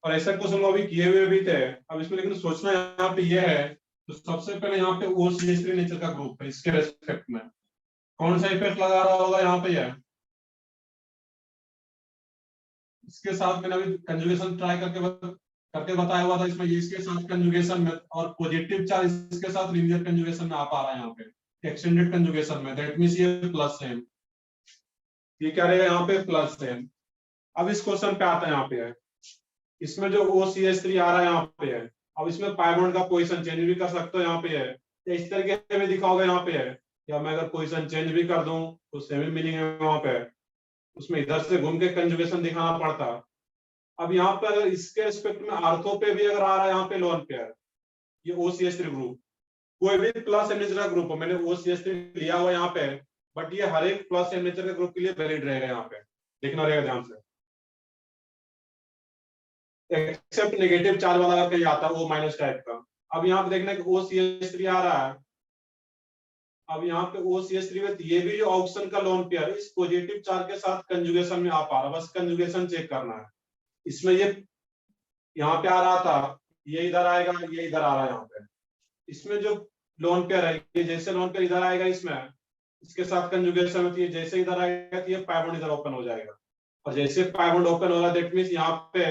और ऐसा क्वेश्चन वो अभी किए हुए भी थे। अब इसमें लेकिन सोचना यहाँ पे ये है, तो सबसे पहले यहाँ पे OCH3 नेचर का ग्रुप है, इसके रेस्पेक्ट में कौन सा इफेक्ट लगा रहा होगा यहाँ पे। यह इसके साथ मैंने अभी कंजुगेशन ट्राई करके बताया हुआ था। इसमें ये इसके साथ कंजुगेशन में, और पॉजिटिव चार्ज इसके साथ लीनियर कंजुगेशन में आ पा रहा है यहाँ पे, एक्सटेंडेड कंजुगेशन में, दैट मींस ये प्लस है, ये क्या रहेगा यहाँ पे प्लस है। अब इस क्वेश्चन पे आता है, यहाँ पे है इसमें जो OCH3 आ रहा है यहाँ पे है। अब इसमें पाई बॉन्ड का पोजीशन चेंज भी कर सकते हो यहाँ पे है, या इस तरीके में दिखा होगा यहाँ पे है, या मैं अगर पोजीशन चेंज भी कर दूं तो सेम मीनिंग है वहां पे, उसमें इधर से घूम के कंजुगेशन दिखाना पड़ता। अब यहाँ पे अगर इसके रिस्पेक्ट में आर्थो पे भी अगर आ रहा है यहाँ पे लोन पेयर, ये OCH3 ग्रुप, कोई भी प्लस एम नेचर का ग्रुप हो, मैंने OCH3 लिया हुआ यहाँ पे, बट ये हर एक प्लस एम नेचर के ग्रुप के लिए वैलिड रहेगा। यहाँ पे देखना रहेगा ध्यान से, एक्सेप्ट नेगेटिव चार्ज वाला अगर कहीं आता है वो माइनस टाइप का। अब यहाँ पे देखना है कि OCH3 आ रहा है। अब यहाँ पे OCH3 में ये भी जो ऑक्सीजन का लोन पेयर इस पॉजिटिव चार्ज के साथ कंजुगेशन में आ पा रहा है, बस कंजुगेशन चेक करना है। इसमें ये यहाँ पे आ रहा था, ये इधर आएगा, ये इधर आ रहा है यहाँ पे। इसमें जो लोन पेयर है, ये जैसे लोन पेयर इधर आएगा इसमें, इसके साथ कंजुगेशन होती है, जैसे इधर आएगा तो ये पाई बॉन्ड इधर ओपन हो जाएगा, और जैसे पाई बॉन्ड ओपन होगा दैट मींस यहाँ पे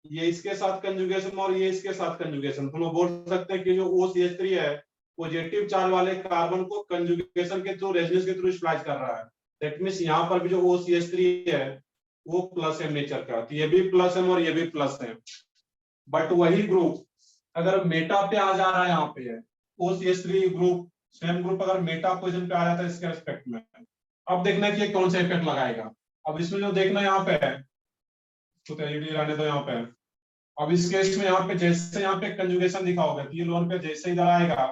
ये इसके साथ कंजुगेशन और ये इसके साथ कंजुगेशन। तो हम बोल सकते हैं कि जो OCH3 है पॉजिटिव चार्ज वाले कार्बन को कंजुगेशन के थ्रू, रेजोनेंस के थ्रू स्प्लाइस कर रहा है। दैट मींस यहाँ पर भी जो OCH3 है वो प्लस एम नेचर का, तो ये भी प्लस एम और ये भी प्लस है। बट वही ग्रुप अगर मेटा पे आ जा रहा है, यहाँ पे है OCH3 ग्रुप, सेम ग्रुप अगर मेटा पोजीशन पे आ जाता है इसके रिस्पेक्ट में, अब देखना है कि कौन सा इफेक्ट लगाएगा। अब इसमें जो देखना यहाँ पे है, तो रहने दो यहाँ पे। अब इस केस में यहाँ पे जैसे यहाँ पे कंजुगेशन दिखा होगा, तो ये लोन पे जैसे इधर आएगा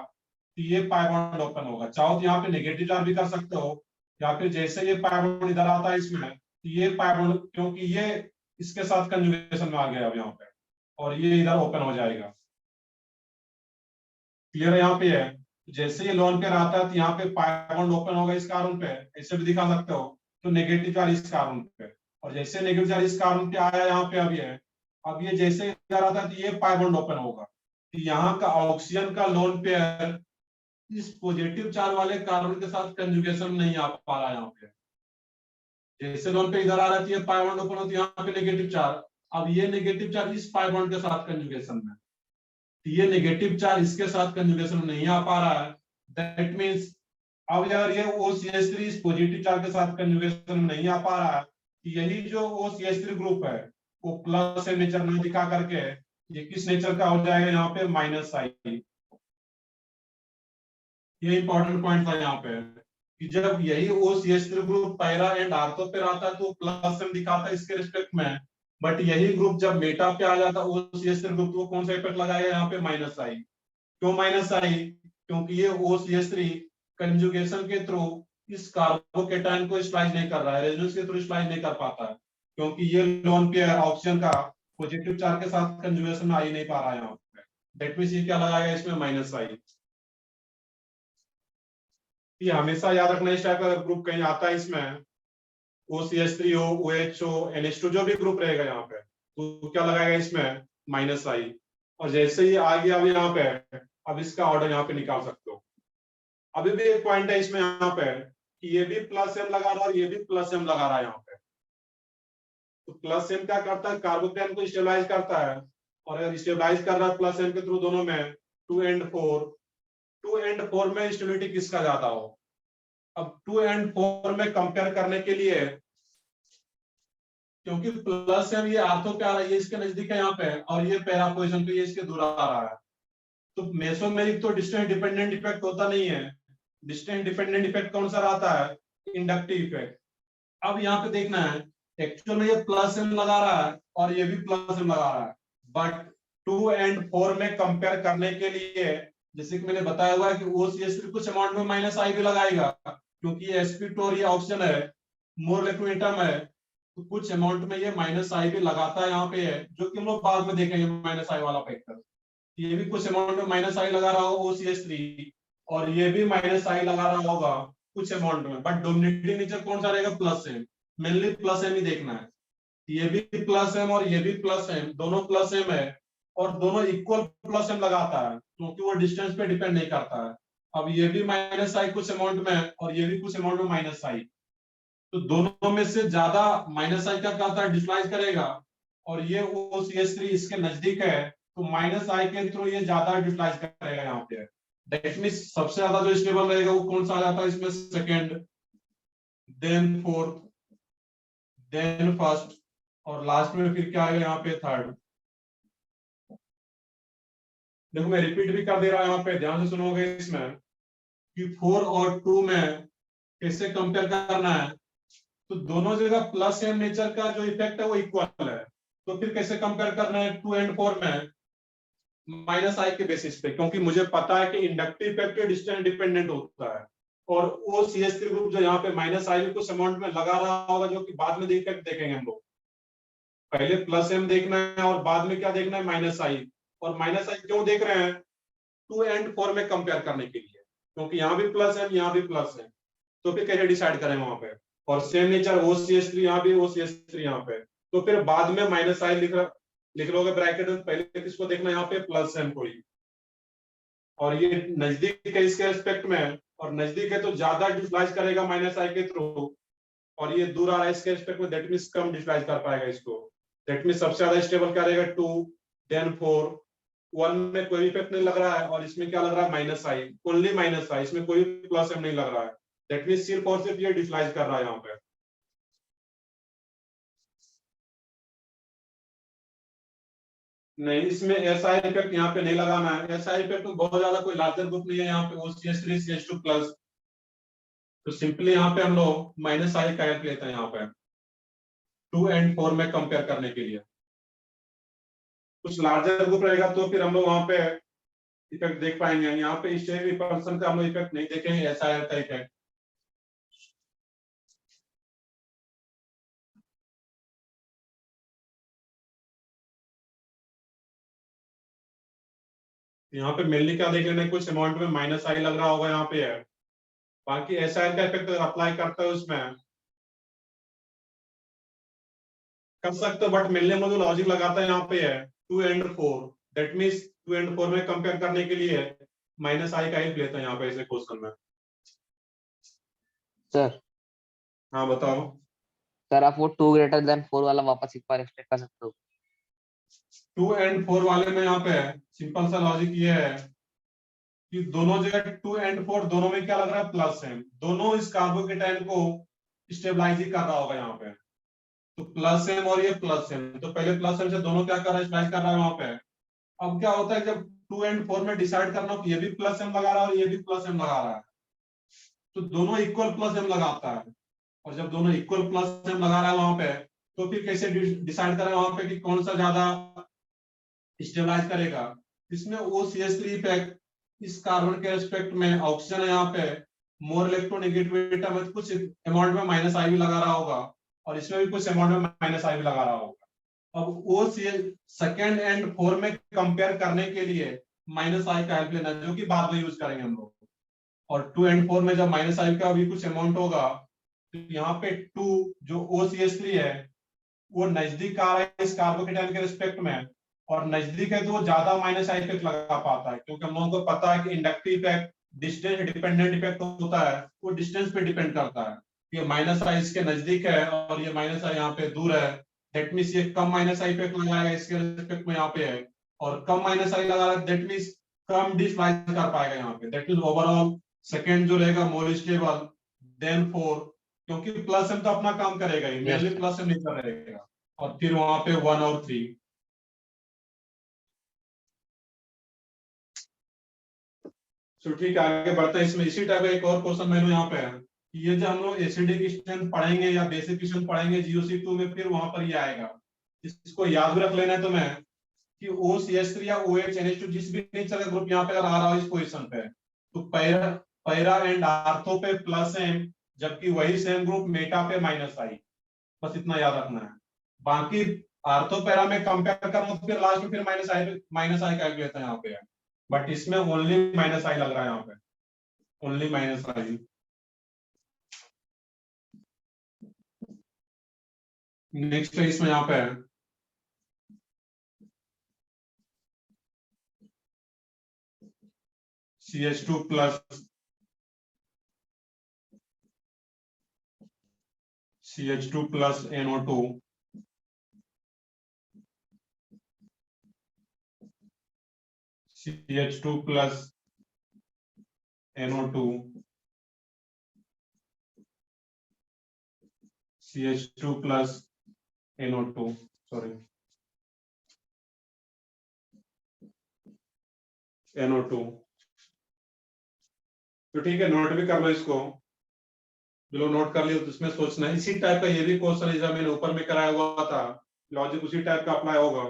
तो ये पाई बॉन्ड ओपन होगा। चाहो तो यहाँ पे नेगेटिव चार्ज भी कर सकते हो, या फिर जैसे ये पाई बॉन्ड इधर आता है इसमें, तो ये पाई बॉन्ड, क्योंकि ये इसके साथ कंजुगेशन में आ गया अब यहाँ पे, और ये इधर ओपन हो जाएगा। क्लियर है यहाँ पे है, जैसे ये लोन पे आता है तो यहाँ पे पाई बॉन्ड ओपन होगा इस कार्बन पे, ऐसे भी दिखा सकते हो, तो नेगेटिव चार्ज इस कार्बन पे, और जैसे नेगेटिव चार्ज इस कार्बन पे आया यहाँ पे अब ये, अब ये जैसे इधर आता है तो ये पाई बॉन्ड ओपन होगा, तो यहाँ का ऑक्सीजन का लोन पेयर इस पॉजिटिव चार्ज वाले कार्बन के साथ कंजुगेशन नहीं आ पा रहा है यहाँ पे। जैसे लोन पे इधर आ रहा है ये पाई बॉन्ड ओपन होती है, यहाँ पे नेगेटिव चार्ज, अब ये नेगेटिव चार्ज इस पाई बॉन्ड के साथ कंजुगेशन में, तो ये नेगेटिव चार्ज इसके साथ कंजुगेशन में नहीं आ पा रहा है। दैट मींस अब यार ये OCH3 इस पॉजिटिव चार्ज के साथ कंजुगेशन में नहीं आ पा रहा है, यही जो OCH3 ग्रुप है वो प्लस से नेचर नहीं दिखा करके ये किस नेचर का हो जाएगा यहाँ पे माइनस आई। ये इंपॉर्टेंट पॉइंट था यहाँ पे कि जब यही OCH3 group para and ortho पे आता है तो प्लस एम दिखाता है इसके रिस्पेक्ट में, बट यही ग्रुप जब मेटा पे आ जाता है OCH3 ग्रुप, तो कौन सा इफेक्ट लगाएगा यहाँ पे माइनस आई। क्यों माइनस आई? क्योंकि ये OCH3 कंजुगेशन के थ्रू इस कार्बोकेटायन को स्प्लाइस नहीं कर रहा है, रेजोनेंस के थ्रू स्प्लाइस नहीं कर पाता है, क्योंकि ये लोन पेयर ऑक्सीजन का पॉजिटिव चार्ज के साथ कंजुगेशन में आ ही नहीं पा रहा है यहाँ पे। दैट मींस ये क्या लगाएगा इसमें माइनस आई। ये हमेशा याद रखना, इस टाइप का ग्रुप कहीं आता है इसमें OCH3 हो, OH हो, NH2 जो भी ग्रुप रहेगा यहाँ पे, तो क्या लगाएगा इसमें माइनस आई। और जैसे ही आ गया अब यहाँ पे, अब इसका ऑर्डर यहाँ पे निकाल सकते हो। अभी भी एक पॉइंट है इसमें यहाँ पे कि ये भी प्लस एम लगा रहा है और ये भी प्लस एम लगा रहा है यहाँ पे। तो प्लस एम क्या करता है, कार्बोकेटायन को स्टेबलाइज करता है, और अगर स्टेबलाइज कर रहा है प्लस एम के थ्रू दोनों में 2 and 4 में स्टेबिलिटी किसका ज्यादा हो। अब 2 and 4 में कंपेयर करने के लिए, क्योंकि प्लस एम ये आर्थो पे आ रहा है, ये इसके नजदीक है यहाँ पे, और ये पैरा पोजीशन पे ये इसके दूर आ रहा है, तो मेसोमेरिक तो डिस्टेंस डिपेंडेंट इफेक्ट होता नहीं है, डिस्टेंस डिपेंडेंट इफेक्ट कौन सा रहता है, इंडक्टिव इफेक्ट। अब यहाँ पे देखना है एक्चुअल में ये प्लस एम लगा रहा है और ये भी प्लस एम लगा रहा है, बट 2 एंड 4 में कंपेयर करने के लिए जैसे कि मैंने बताया हुआ है कि OCH3 कुछ अमाउंट में माइनस आई भी लगाएगा, क्योंकि ये sp2 और ये ऑप्शन है, मोर इलेक्ट्रोएटम है, तो कुछ अमाउंट में ये माइनस आई भी लगाता है यहाँ पे है, जो कि हम लोग बाद में देखेंगे माइनस आई वाला फैक्टर। ये भी कुछ अमाउंट में माइनस आई लगा रहा होगा OCH3 और ये भी माइनस आई लगा रहा होगा कुछ अमाउंट में, बट डोमिनेटिंग नेचर कौन सा रहेगा, plus M. Mainly plus M ही देखना है, ये भी प्लस एम और ये भी प्लस एम, दोनों प्लस एम है और दोनों इक्वल प्लस एम लगाता है, क्योंकि वो डिस्टेंस पे डिपेंड नहीं करता है। अब ये भी माइनस आई कुछ अमाउंट में और ये भी कुछ अमाउंट में माइनस आई, तो दोनों में से ज्यादा माइनस आई क्या करता है, डिस्प्लाइज करेगा, और ये OCH3 इसके नजदीक है, तो माइनस आई के थ्रू ये ज्यादा डिस्प्लाइज करेगा यहाँ पे। दैट मींस सबसे ज्यादा जो स्टेबल रहेगा वो कौन सा आ जाता है इसमें, second, then fourth, then first, और लास्ट में फिर क्या आएगा यहाँ पे, थर्ड। देखो मैं रिपीट भी कर दे रहा हूं यहाँ पे, ध्यान से सुनोगे इसमें कि 4 और 2 में कैसे कंपेयर करना है, तो दोनों जगह प्लस एम नेचर का जो इफेक्ट है वो इक्वल है, तो फिर कैसे कंपेयर करना है 2 एंड 4 में, माइनस आई के बेसिस पे, क्योंकि मुझे पता है कि इंडक्टिव इफेक्ट डिस्टेंस डिपेंडेंट होता है, और वो CH3 ग्रुप जो यहाँ पे माइनस आई में कुछ अमाउंट में लगा रहा होगा, जो कि बाद में देखेंगे हम लोग। पहले प्लस एम देखना है और बाद में क्या देखना है, माइनस आई। और माइनस आई क्यों देख रहे हैं, 2 एंड 4 में कंपेयर करने के लिए, क्योंकि यहाँ भी प्लस है यहाँ भी प्लस है, तो फिर कैसे डिसाइड करें वहां पे। और सेम नेचर OCH3 यहाँ भी, OCH3 यहाँ पे, तो फिर बाद में माइनस आई लिख लोगे ब्रैकेट में, पहले किसको देखना यहाँ पे, प्लस एम को ही। और ये नजदीक है इसके रिस्पेक्ट में, और नजदीक है तो ज्यादा डिस्प्लाइज करेगा माइनस आई के थ्रू, और ये दूर आ रहा है इसके रिस्पेक्ट में, दैट मींस कम डिस्प्लाइज कर पाएगा इसको। दैट मींस सबसे ज्यादा स्टेबल क्या रहेगा, 2 देन 4। 1 में कोई इफेक्ट नहीं लग रहा है और इसमें क्या लग रहा है, माइनस आई, ओनली माइनस आई, इसमें कोई प्लस एम नहीं लग रहा है, दैट मींस सिर्फ और सिर्फ ये डिस्प्लाइज कर रहा है यहाँ पे। नहीं, इसमें ऐसा इफेक्ट यहाँ पे नहीं लगाना है, ऐसा इफेक्ट तो बहुत ज्यादा कोई लार्जर ग्रुप नहीं है यहाँ पे, OCH3 CH2 प्लस, तो सिंपली यहाँ पे हम लोग माइनस आई का हेल्प लेते हैं यहाँ पे 2 एंड 4 में कंपेयर करने के लिए। कुछ लार्जर ग्रुप रहेगा तो फिर हम लोग वहां पे इफेक्ट देख पाएंगे, यहाँ पे इस पर्सन का हम लोग इफेक्ट नहीं देखेंगे, ऐसा का इफेक्ट। यहाँ पे मेनली क्या देख लेना, कुछ अमाउंट में माइनस आई लग रहा होगा यहाँ पे है, बाकी SI का इफेक्ट अगर अप्लाई करता है उसमें कर सकते हो, बट मेनली हम लोग जो लॉजिक लगाता है यहाँ पे है 2 एंड 4, दैट मींस 2 एंड 4 में कंपेयर करने के लिए माइनस आई का हेल्प लेते हैं यहाँ पे ऐसे क्वेश्चन में। सर हाँ बताओ। सर आप वो 2 ग्रेटर देन 4 वाला वापस एक बार एक्सप्लेन कर सकते हो। 2 एंड 4 वाले में यहाँ पे सिंपल सा लॉजिक ये है कि दोनों जगह 2 एंड 4 दोनों में क्या लग रहा है, प्लस है, दोनों इस कार्बोकेटाइन को स्टेबलाइज ही कर रहा होगा यहाँ पे, तो प्लस एम और ये प्लस एम, तो पहले प्लस एम से दोनों क्या कर रहा है, स्प्लाइस कर रहा है वहां पे। अब क्या होता है जब 2 एंड 4 में डिसाइड करना हो कि ये भी प्लस एम लगा रहा है और ये भी प्लस एम लगा रहा है, तो दोनों इक्वल प्लस एम लगाता है, और जब दोनों इक्वल प्लस एम लगा रहा है वहां पे, तो फिर कैसे डिसाइड करें वहां पे कि कौन सा ज्यादा स्टेबलाइज करेगा। इसमें OCH3 इफेक्ट इस कार्बन के रिस्पेक्ट में, ऑक्सीजन है यहाँ पे, मोर इलेक्ट्रोनेगेटिविटी में कुछ अमाउंट में माइनस आई भी लगा रहा होगा, और इसमें भी कुछ अमाउंट में माइनस आई भी लगा रहा होगा। अब वो सेकेंड एंड 4 में कंपेयर करने के लिए माइनस आई का हेल्प लेना, जो कि बाद में यूज करेंगे हम लोग। और 2 एंड 4 में जब माइनस आई का भी कुछ अमाउंट होगा, तो यहाँ पे 2 जो OCH3 है वो नजदीक आ रहा है इस कार्बोकेटाइन के रिस्पेक्ट में, और नजदीक है तो वो ज्यादा माइनस आई इफेक्ट लगा पाता है, क्योंकि हम लोगों को पता है कि inductive effect distance dependent effect होता है, वो डिस्टेंस पे डिपेंड करता है। ये माइनस आई इसके नजदीक है और ये माइनस आई यहाँ पे दूर है, दैट मींस ये कम माइनस आई इफेक्ट लगाएगा इसके रिस्पेक्ट में यहाँ पे है, और कम माइनस आई लगा रहा है, दैट मींस कम डिस्प्लाइज कर पाएगा यहाँ पे, दैट मींस ओवरऑल सेकंड जो रहेगा मोर स्टेबल देन 4, क्योंकि प्लस एम तो अपना काम करेगा ही, यस मेनली प्लस एम नहीं कर रहेगा, और फिर वहां पे 1 और 3। तो ठीक है, आगे बढ़ते हैं। इसमें इसी टाइप का एक और क्वेश्चन मैंने यहाँ पे है कि ये जो हम लोग एसिडिक स्ट्रेंथ पढ़ेंगे या बेसिक स्ट्रेंथ पढ़ेंगे GOC2 में, फिर वहां पर ये आएगा। इसको याद भी रख लेना है तुम्हें कि OCH3 या OH NH2 जिस भी नेचर का ग्रुप यहाँ पे अगर आ रहा हो इस पोजिशन पे, तो पैरा पैरा एंड आर्थो पे प्लस M, जबकि वही सेम ग्रुप मेटा पे माइनस I। बस इतना याद रखना है। बाकी आर्थो पैरा में कंपेयर करो तो फिर लास्ट में फिर माइनस आई कैलकुलेट है यहाँ पे, बट इसमें ओनली माइनस आई लग रहा है यहाँ पे, ओनली माइनस आई। नेक्स्ट है इसमें यहाँ पे है CH2 plus CH2 plus NO2 CH2 plus NO2 CH2 plus NO2 sorry NO2। तो ठीक है, नोट भी कर लो इसको। जो लोग नोट कर लिया तो इसमें सोचना है। इसी टाइप का ये भी क्वेश्चन है जो मैंने ऊपर में कराया हुआ था, लॉजिक उसी टाइप का अप्लाई होगा।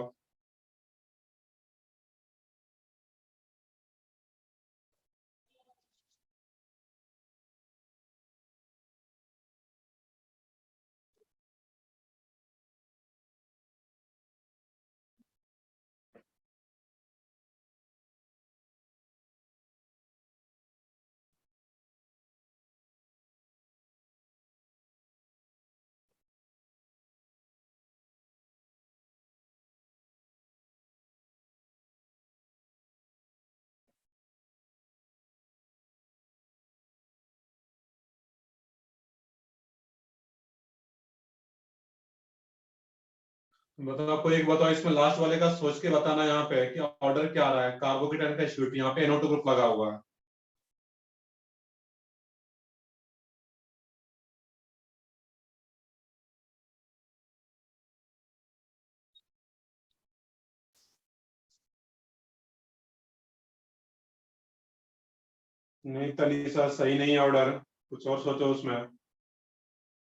बताओ, आपको एक बताओ, इसमें लास्ट वाले का सोच के बताना यहाँ पे कि ऑर्डर क्या आ रहा है। कार्बोकेटाइन का एसिड, यहाँ पे NO2 ग्रुप लगा हुआ है। नहीं तनीषा, सही नहीं है ऑर्डर, कुछ और सोचो उसमें।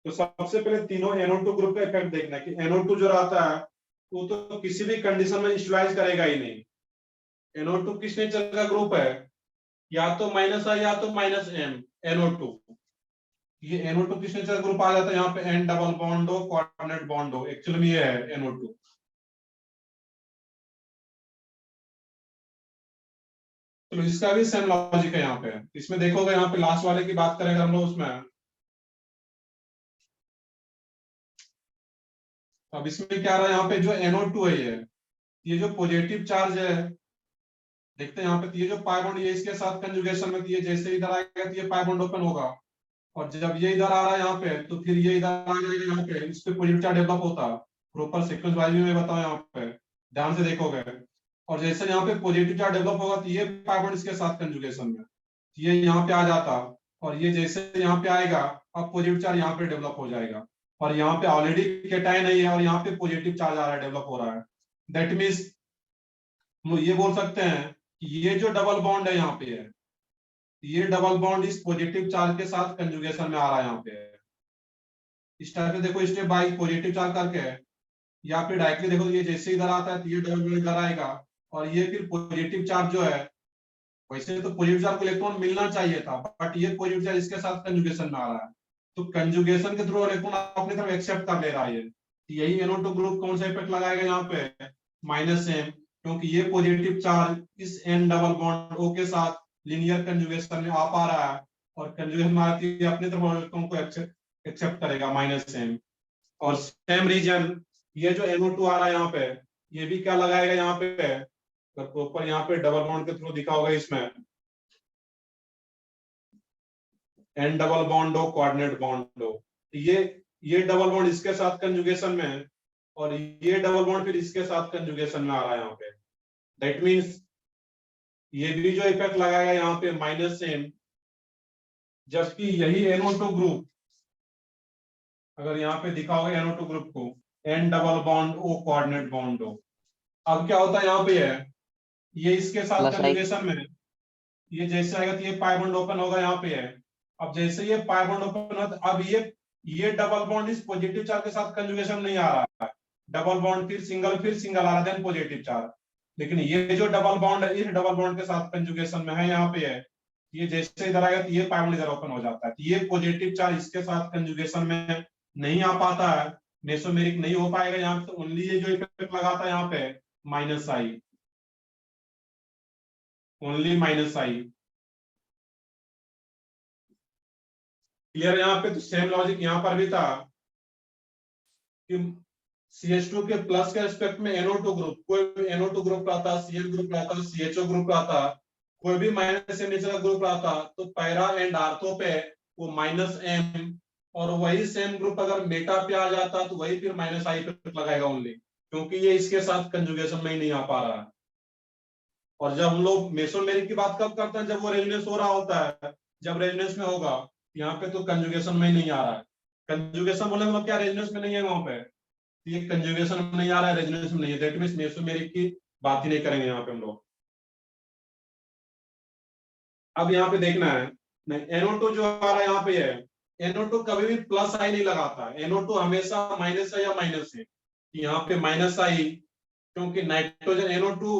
तो सबसे पहले तीनों NO2 ग्रुप का इफेक्ट देखना है कि NO2 जो रहता है वो तो किसी भी कंडीशन में इंस्टलाइज करेगा ही नहीं। NO2 किस नेचर का ग्रुप है, या तो माइनस I या तो माइनस M। NO2, ये NO2 किस नेचर का ग्रुप आ जाता है यहाँ पे, N डबल बॉन्ड हो, कोऑर्डिनेट बॉन्ड हो, एक्चुअली में ये है NO2। तो इसका भी सेम लॉजिक है यहाँ पे। इसमें देखोगे यहाँ पे लास्ट वाले की बात करेंगे हम लोग उसमें। अब इसमें क्या रहा है यहाँ पे, जो NO2 है ये जो पॉजिटिव चार्ज है, देखते हैं यहाँ पे, ये जो पाई बॉन्ड ये इसके साथ कंजुगेशन में, ये जैसे इधर आएगा तो ये पाई बॉन्ड ओपन होगा, और जब ये इधर आ रहा है यहाँ पे तो फिर ये इधर आ जाएगा यहाँ पे, इस पे पॉजिटिव चार्ज डेवलप होता है। प्रॉपर सीक्वेंस वाइज में बताओ यहाँ पे, ध्यान से देखोगे। और जैसे यहाँ पे पॉजिटिव चार्ज डेवलप होगा तो ये पाई बॉन्ड इसके साथ कंजुगेशन में, ये यहाँ पे आ जाता, और ये जैसे यहाँ पे आएगा अब पॉजिटिव चार्ज यहाँ पे डेवलप हो जाएगा, और यहाँ पे ऑलरेडी केटायन है और यहाँ पे पॉजिटिव चार्ज आ रहा है, डेवलप हो रहा है। दैट मीन्स हम ये बोल सकते हैं कि ये जो डबल बॉन्ड है यहाँ पे है, ये डबल बॉन्ड इस पॉजिटिव चार्ज के साथ कंजुगेशन में आ रहा है यहाँ पे। इस टाइप से देखो, स्टेप बाय पॉजिटिव चार्ज करके है, या फिर डायरेक्टली देखो ये जैसे इधर आता है तो ये डबल बॉन्ड इधर आएगा, और ये फिर पॉजिटिव चार्ज जो है, वैसे तो पॉजिटिव चार्ज को इलेक्ट्रॉन मिलना चाहिए था, बट ये पॉजिटिव चार्ज इसके साथ कंजुगेशन में आ रहा है, तो कंजुगेशन के थ्रू इलेक्ट्रॉन अपनी तरफ एक्सेप्ट कर ले रहा है। यही NO2 ग्रुप कौन सा इफेक्ट लगाएगा यहाँ पे, माइनस M, क्योंकि ये पॉजिटिव चार्ज इस N डबल बॉन्ड O के साथ लीनियर कंजुगेशन में आ पा रहा है, और कंजुगेशन में आती है अपनी तरफ इलेक्ट्रॉन को एक्सेप्ट करेगा माइनस M। और सेम रीजन ये जो NO2 आ रहा है यहाँ पे, ये भी क्या लगाएगा यहाँ पे, प्रॉपर यहाँ पे डबल बॉन्ड के थ्रू दिखा होगा इसमें, N डबल बॉन्ड हो, कोऑर्डिनेट बॉन्ड हो, ये डबल बॉन्ड इसके साथ कंजुगेशन में है, और ये डबल बॉन्ड फिर इसके साथ कंजुगेशन में आ रहा है यहाँ पे। दैट मीन्स ये भी जो इफेक्ट लगाएगा यहाँ पे माइनस M, जबकि यही NO2 ग्रुप अगर यहाँ पे दिखा होगा NO2 ग्रुप को, N double bond O coordinate bond हो, अब क्या होता है यहाँ पे है, ये इसके साथ प्लस आई। कंजुगेशन में, ये जैसे आएगा तो ये पाई बॉन्ड ओपन होगा यहाँ पे है। अब जैसे ये पाई बॉन्ड ओपन होता अब ये डबल बॉन्ड इस पॉजिटिव चार्ज के साथ कंजुगेशन नहीं आ रहा है, डबल बॉन्ड फिर सिंगल आ रहा है, देन पॉजिटिव चार्ज। लेकिन ये जो डबल बॉन्ड है इस डबल बॉन्ड के साथ कंजुगेशन में है यहाँ पे है, ये जैसे इधर आएगा तो ये पाई बॉन्ड इधर ओपन हो जाता है, तो ये पॉजिटिव चार्ज इसके साथ कंजुगेशन में नहीं आ पाता है, मेसोमेरिक नहीं हो पाएगा यहाँ पे। ओनली ये जो इफेक्ट लगाता है यहाँ पे माइनस आई, ओनली माइनस आई। क्लियर यहाँ पे? तो सेम लॉजिक यहाँ पर भी था कि CH2 के प्लस के रिस्पेक्ट में NO2 ग्रुप, कोई भी NO2 ग्रुप रहता, Cl ग्रुप रहता, CHO ग्रुप रहता, कोई भी माइनस एम नेचर का ग्रुप रहता, तो पैरा एंड आर्थो पे वो माइनस एम, और वही सेम ग्रुप अगर मेटा पे आ जाता तो वही फिर माइनस आई पे लगाएगा ओनली, क्योंकि ये इसके साथ कंजुगेशन में ही नहीं आ पा रहा है। और जब हम लोग मेसोमेरिक की बात कब करते हैं, जब वो रेजोनेंस हो रहा होता है, जब रेजोनेंस में होगा यहाँ पे तो कंजुगेशन में ही नहीं आ रहा है। कंजुगेशन बोले मतलब क्या, रेजोनेंस में नहीं है वहां पे, ये कंजुगेशन में नहीं आ रहा है, रेजोनेंस में नहीं है, दैट मींस मेसोमेरिक की बात ही नहीं करेंगे यहाँ पे हम लोग। अब यहाँ पे देखना है, NO2 जो आ रहा है यहाँ पे है, NO2 कभी भी प्लस आई नहीं लगाता, NO2 हमेशा माइनस है या माइनस है, यहाँ पे माइनस आई, क्योंकि नाइट्रोजन NO2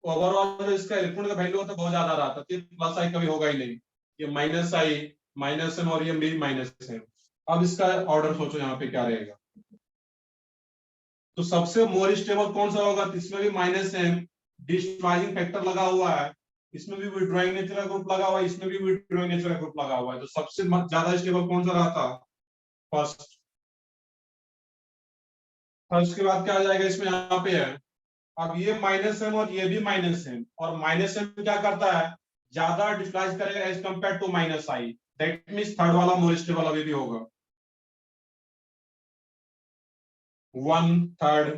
ओवरऑल जो इसका इलेक्ट्रॉन का वैल्यू होता है बहुत ज्यादा रहा था, तो प्लस आई कभी होगा ही नहीं, ये माइनस आई माइनस एम और ये भी माइनस है। अब इसका ऑर्डर सोचो यहाँ पे क्या रहेगा, तो सबसे मोर स्टेबल कौन सा होगा, तो इसमें भी माइनस एम डिस्ट्रॉइंग फैक्टर लगा हुआ है, इसमें भी विड्रॉइंग नेचर का ग्रुप लगा हुआ है, इसमें भी विड्रॉइंग नेचर का ग्रुप लगा हुआ है, तो सबसे ज्यादा स्टेबल कौन सा रहा था, फर्स्ट। फर्स्ट के बाद क्या आ जाएगा इसमें, यहाँ पे है, अब ये माइनस एम और ये भी माइनस एम, और माइनस एम क्या करता है, ज्यादा डिस्प्लेस करेगा as compare to minus I, that means third वाला मोर स्टेबल अभी भी होगा, 1/3।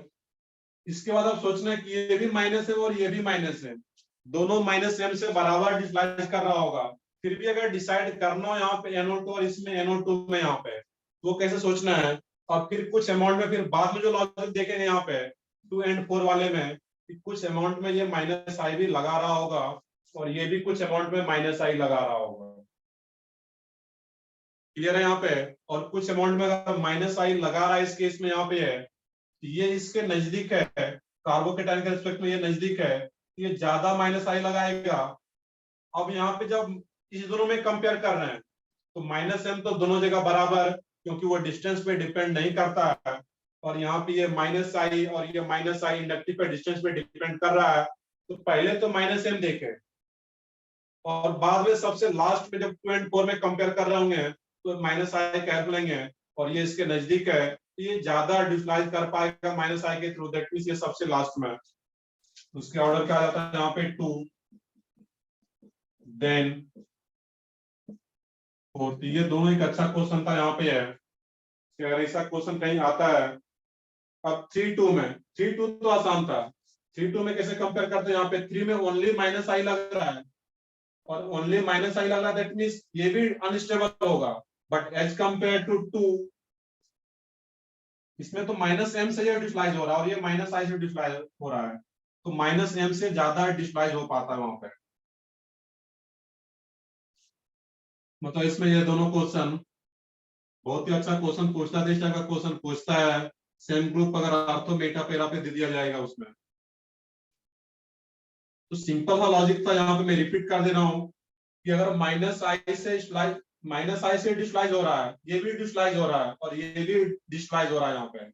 इसके बाद अब सोचना है कि ये भी माइनस है और ये भी माइनस है, दोनों माइनस एम से बराबर डिस्प्लेस कर रहा होगा, फिर भी अगर डिसाइड करना हो यहाँ पे NO2 और इसमें NO2 में यहाँ पे, तो कैसे सोचना है। और फिर कुछ अमाउंट में फिर बाद में जो लॉजिक देखेंगे यहाँ पे 2 and 4 वाले में, कुछ अमाउंट में ये माइनस आई भी लगा रहा होगा और ये भी कुछ अमाउंट में माइनस आई लगा रहा होगा। क्लियर है यहाँ पे? और कुछ अमाउंट में अगर माइनस आई लगा रहा है इस केस में यहाँ पे है, ये इसके नजदीक है, कार्बोकेटाइन के रिस्पेक्ट में ये नजदीक है, ये ज्यादा माइनस आई लगाएगा। अब यहाँ पे जब इस दोनों में कंपेयर कर रहे हैं तो माइनस एम तो दोनों जगह बराबर, क्योंकि वो डिस्टेंस पे डिपेंड नहीं करता है, और यहाँ पे ये माइनस आई और ये माइनस आई इंडक्टिव पे डिस्टेंस पे डिपेंड कर रहा है, तो पहले तो माइनस एम देखे और बाद में सबसे लास्ट में जब 2 and 4 में कंपेयर कर रहे होंगे तो माइनस आई कैलकुलेट लेंगे, और ये इसके नजदीक है, तो ये ज्यादा डिस्प्लेस कर पाएगा माइनस आई के थ्रू, दैट मींस ये सबसे लास्ट में, उसके ऑर्डर क्या आ जाता है यहाँ पे 2 देन 4। तो ये दोनों एक अच्छा क्वेश्चन था यहाँ पे है, अगर ऐसा क्वेश्चन कहीं आता है। अब 3-2 में, 3-2 तो आसान था, 3-2 में कैसे कंपेयर करते हैं, यहाँ पे 3 में ओनली माइनस आई लग रहा है, और ओनली माइनस आई लग रहा है, दैट मींस ये भी अनस्टेबल होगा, बट एज कंपेयर टू 2 इसमें तो माइनस एम से ये डिस्प्लेस हो रहा है और ये माइनस आई से डिस्प्लेस हो रहा है, तो माइनस एम से ज्यादा डिस्प्लेस हो पाता है वहां पे। मतलब इसमें ये दोनों क्वेश्चन बहुत ही अच्छा क्वेश्चन पूछता है, इस टाइप का क्वेश्चन पूछता है, सेम ग्रुप अगर आर्थो मेटा पेरा पे दे दिया जाएगा उसमें। तो सिंपल सा लॉजिक था, यहाँ पे मैं रिपीट कर दे रहा हूँ कि अगर माइनस आई से डिस्प्लेस हो रहा है, ये भी डिस्प्लेस हो रहा है और ये भी डिस्प्लेस हो रहा है यहाँ पे,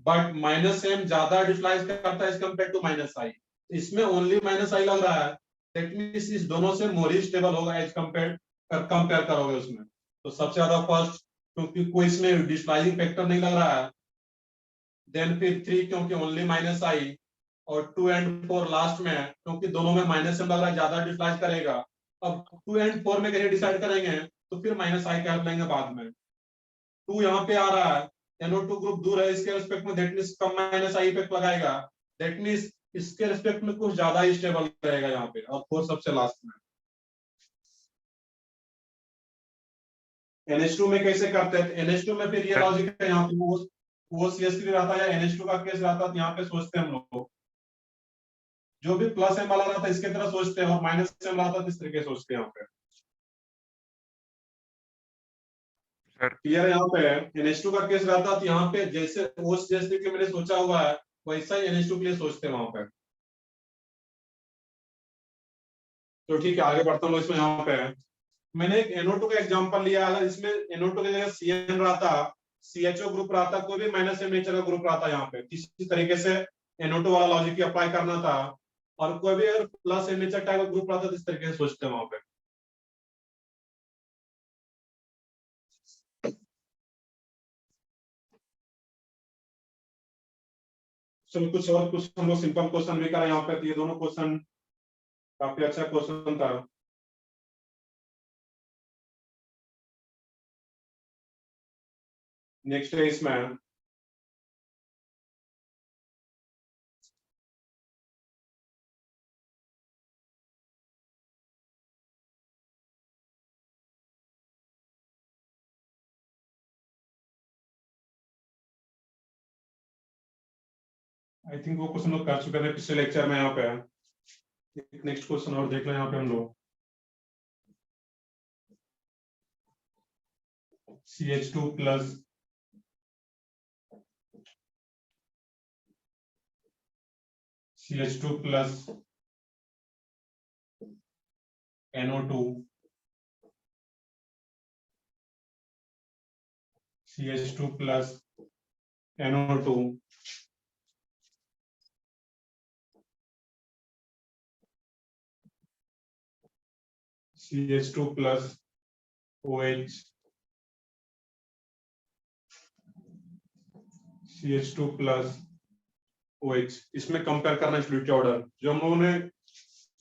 बट माइनस एम ज्यादा डिस्प्लेस करता है एज कंपेयर टू माइनस आई, इसमें ओनली माइनस आई लग रहा है, दैट मींस इस दोनों से मोर स्टेबल होगा एज कंपेयर करोगे उसमें, तो सबसे ज्यादा फर्स्ट, क्योंकि कोई इसमें डिस्प्लेसिंग फैक्टर नहीं लग रहा है, देन फिर 3 क्योंकि ओनली माइनस आई, और 2 and 4 लास्ट में है क्योंकि दोनों में माइनस एम लग रहा है, ज्यादा डिस्प्लेस करेगा। अब 2 and 4 में कैसे डिसाइड करेंगे, तो फिर माइनस आई कैप लेंगे बाद में, 2 यहाँ पे आ रहा है, NO2 ग्रुप दूर है इसके रिस्पेक्ट में, that means come minus I effect लगाएगा, दैट मींस इसके रिस्पेक्ट में कुछ ज्यादा ही स्टेबल रहेगा यहाँ पे, और 4 सबसे लास्ट में। NH2 में कैसे करते हैं, NH2 में फिर ये लॉजिक है, यहाँ पे वो CH3 रहता है या NH2 का केस रहता है, यहाँ पे सोचते हैं हम लोग जो भी प्लस एम वाला रहा था इसके तरह सोचते हैं और माइनस एम रहा था इस तरीके से सोचते हैं यहाँ पे। सर क्लियर यहाँ पे NH2 का केस रहता तो यहाँ पे जैसे ओस जैसे कि मैंने सोचा हुआ है वैसा ही NH2 के लिए सोचते हैं वहां पे। तो ठीक है आगे बढ़ता हूँ। इसमें यहाँ पे मैंने एक NO2 का एग्जांपल लिया। अगर इसमें NO2 की जगह CN रहता, CHO ग्रुप रहता, कोई भी माइनस एम नेचर का ग्रुप रहता, यहाँ पे किसी तरीके से NO2 वाला लॉजिक अप्लाई करना था और कोई भी अगर प्लस एम नेचर टाइप का ग्रुप रहता तो इस तरीके से सोचते हैं वहां पे। चलो कुछ हम लोग सिंपल क्वेश्चन भी करें यहाँ पे। तो ये दोनों क्वेश्चन काफी अच्छा क्वेश्चन था। नेक्स्ट है इसमें आई थिंक वो क्वेश्चन लोग कर चुके थे पिछले लेक्चर में। यहाँ पे नेक्स्ट क्वेश्चन और देख लें यहाँ पे हम लोग। CH2 plus CH2 plus NO2 CH2 plus NO2 CH2 plus OH CH2 plus OH। इसमें कंपेयर करना स्प्लिट ऑर्डर जो हम लोगों ने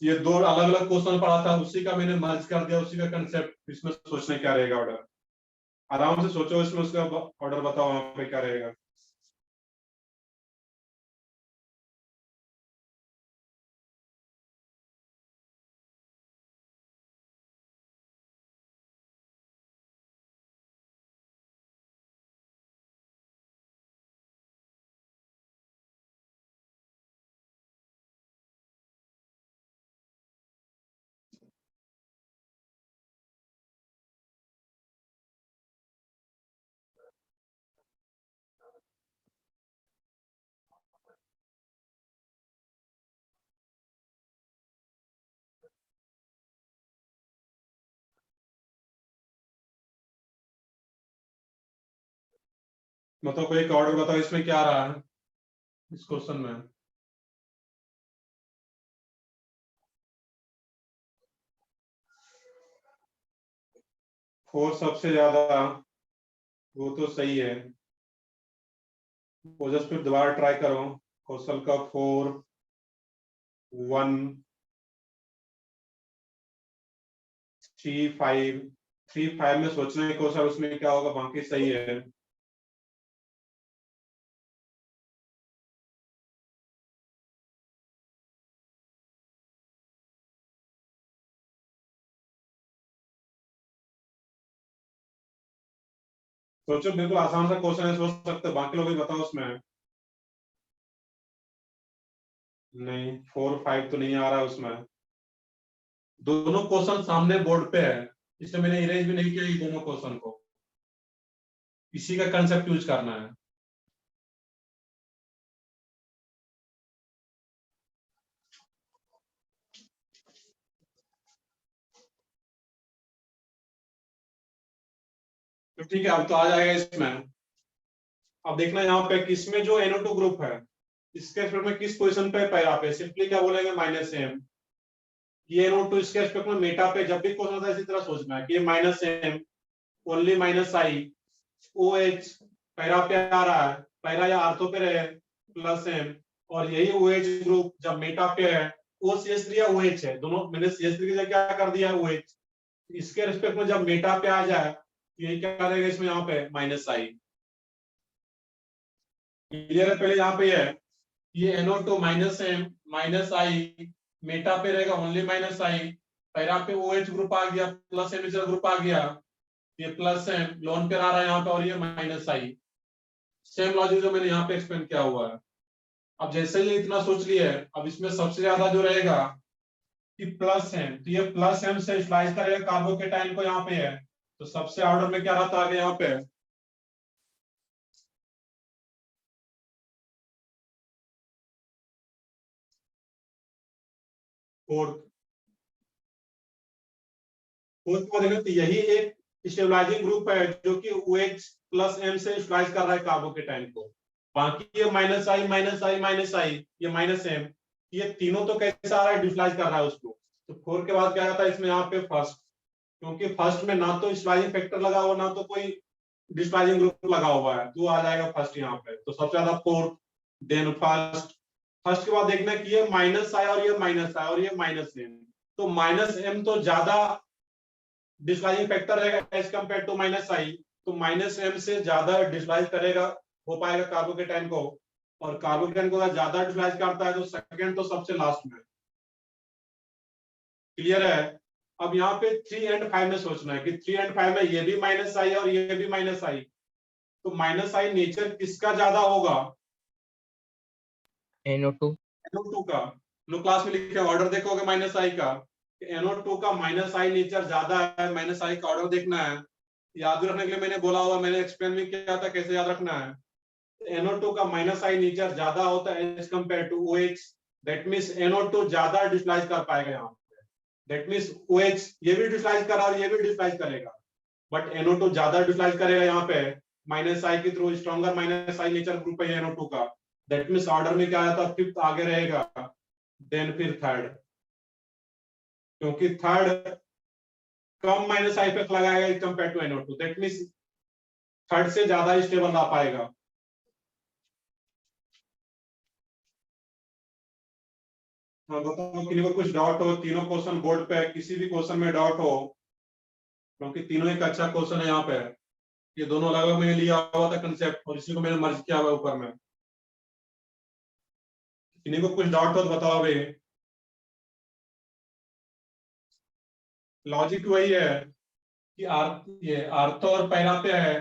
ये दो अलग अलग क्वेश्चन पढ़ा था उसी का मैंने मर्ज कर दिया, उसी का कंसेप्ट। इसमें सोचने क्या रहेगा ऑर्डर, आराम से सोचो इसमें उसका ऑर्डर बताओ वहां पे क्या रहेगा। मतलब कोई एक ऑर्डर बताओ इसमें क्या आ रहा है इस क्वेश्चन में। फोर सबसे ज्यादा, वो तो सही है। वो जस्ट फिर दोबारा ट्राई करो कौशल का 4 1 3 5 3 5 में सोचने की कौशल उसमें क्या होगा, बाकी सही है। सोचो बिल्कुल आसान सा क्वेश्चन है, सोच सकते हो। बाकी लोग भी बताओ उसमें। नहीं 4 5 तो नहीं आ रहा है उसमें। दोनों क्वेश्चन सामने बोर्ड पे है इसलिए मैंने इरेज भी नहीं किया ये दोनों क्वेश्चन को। इसी का कंसेप्ट यूज करना है। तो ठीक है अब तो आ जाएगा इसमें। अब देखना यहाँ पे किसमें जो NO2 ग्रुप है इसके रिस्पेक्ट में किस पोजीशन पे पैरा पे, सिंपली क्या बोलेंगे माइनस एम। ये NO2 इसके रिस्पेक्ट में मेटा पे जब भी क्वेश्चन आता है इसी तरह सोचना है कि minus am only minus I OH para पे आ रहा है, पैरा या आर्थो पे रहे प्लस एम, और यही OH ग्रुप जब मेटा पे है वो CH3 या OH है दोनों। मैंने CH3 की जगह क्या कर दिया है OH। इसके रिस्पेक्ट में जब मेटा पे आ जाए ये क्या रहेगा इसमें यहाँ पे माइनस आई। क्लियर है। पहले यहाँ पे है ये NO2 माइनस एम माइनस आई मेटा पे रहेगा ओनली माइनस आई, पैरा पे OH ग्रुप आ गया प्लस एम ग्रुप आ गया, ये प्लस एम लोन पे आ रहा है यहाँ पे और ये माइनस आई। सेम लॉजिक जो मैंने यहाँ पे एक्सप्लेन किया हुआ है। अब जैसे ही इतना सोच लिया है, अब इसमें सबसे ज्यादा जो रहेगा कि प्लस एम, तो ये प्लस एम से स्लाइस करेगा कार्बोकेटाइन को, यहाँ पे है तो सबसे ऑर्डर में क्या रहता है आगे यहाँ पे, फोर्थ। फोर्थ को देखें तो यही एक स्टेबलाइजिंग ग्रुप है जो कि OH प्लस एम से स्लाइस कर रहा है कार्बोकेटाइन को। बाकी ये माइनस आई माइनस आई माइनस आई, ये माइनस एम, ये तीनों तो कैसे आ रहा है, डिस्लाइज कर रहा है उसको। तो 4 के बाद क्या आता है इसमें यहाँ पे फर्स्ट, क्योंकि फर्स्ट में ना तो स्लाइजिंग फैक्टर लगा हुआ ना तो कोई डिस्लाइजिंग ग्रुप लगा हुआ है, तो आ जाएगा फर्स्ट यहाँ पे। तो सबसे ज्यादा फोर्थ, देन फर्स्ट। फर्स्ट के बाद देखना कि ये माइनस आया और ये माइनस आया और ये माइनस एम, तो माइनस एम तो ज्यादा डिस्लाइजिंग फैक्टर रहेगा एज कम्पेयर टू माइनस आई, तो माइनस एम से ज्यादा डिस्लाइज करेगा, हो पाएगा कार्बोकेटाइन को। और कार्बोकेटाइन को अगर ज्यादा डिस्लाइज करता है तो सेकंड तो सबसे लास्ट में। क्लियर है? अब यहाँ पे 3 एंड 5 में सोचना है कि 3 एंड 5 में ये भी माइनस आई और ये भी माइनस आई, तो माइनस आई नेचर किसका ज्यादा होगा? NO2। NO2 का। लो क्लास में लिखे ऑर्डर देखोगे माइनस आई का, NO2 का माइनस आई नेचर ज्यादा है, माइनस आई का ऑर्डर देखना है। याद रखने के लिए मैंने बोला हुआ, मैंने एक्सप्लेन भी किया था कैसे याद रखना है। NO2 का माइनस आई नेचर ज्यादा होता है as compare to OH, that means NO2 ज्यादा डिस्लाइज कर पाएगा यहाँ पे। दैट मीन्स OH ये भी डिस्लाइज करा और ये भी डिस्लाइज करेगा, बट NO2 ज्यादा डिस्लाइज करेगा यहाँ पे माइनस आई के थ्रू। स्ट्रॉन्गर माइनस आई नेचर ग्रुप है NO2 का, दैट मीन्स ऑर्डर में क्या आता है, फिफ्थ आगे रहेगा, देन फिर थर्ड, क्योंकि थर्ड कम माइनस आई इफेक्ट लगाएगा compare to NO2, that means third से ज्यादा स्टेबल रह पाएगा। हाँ बताओ, किसी को कुछ डाउट हो? तीनों क्वेश्चन बोर्ड पे है, किसी भी क्वेश्चन में डाउट हो, क्योंकि तीनों एक अच्छा क्वेश्चन है यहाँ पे। ये दोनों अलग अलग मैंने लिया हुआ था कंसेप्ट और इसी को मैंने मर्ज किया हुआ है ऊपर में। किसी को कुछ डाउट हो तो बताओ भाई। लॉजिक वही है कि ये आर्थो और पैरा पे है,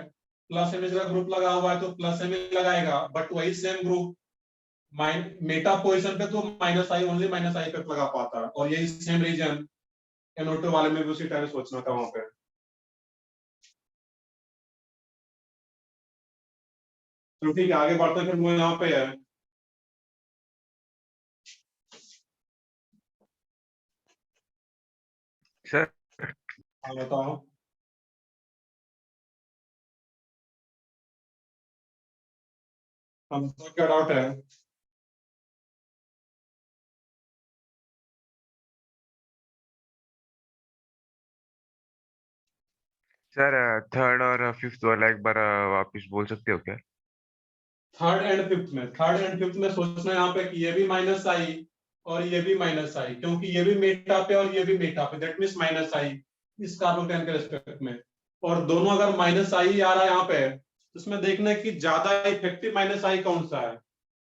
प्लस एम का ग्रुप लगा हुआ है तो प्लस एम लगाएगा, बट वही सेम ग्रुप मेटा पोजीशन पे तो माइनस आई, ओनली माइनस आई पे लगा पाता है। और यही सेम रीजन NO2 वाले में भी उसी टाइम सोचना था वहां पे। तो ठीक है, आगे बढ़ते हैं फिर। वो यहाँ पे है, सर हाँ बताओ। हम तो क्या डाउट है? सर थर्ड और फिफ्थ वाला एक बार वापस बोल सकते हो क्या? थर्ड एंड फिफ्थ में सोचना है यहाँ पे कि ये भी माइनस आई और ये भी माइनस आई, क्योंकि ये भी मेटा पे और ये भी मेटा पे, दैट मीन्स माइनस आई इस कार्बोकेटाइन के रेस्पेक्ट में। और दोनों अगर माइनस आई आ रहा है यहाँ पे, तो इसमें देखना है कि ज्यादा इफेक्टिव माइनस आई कौन सा है।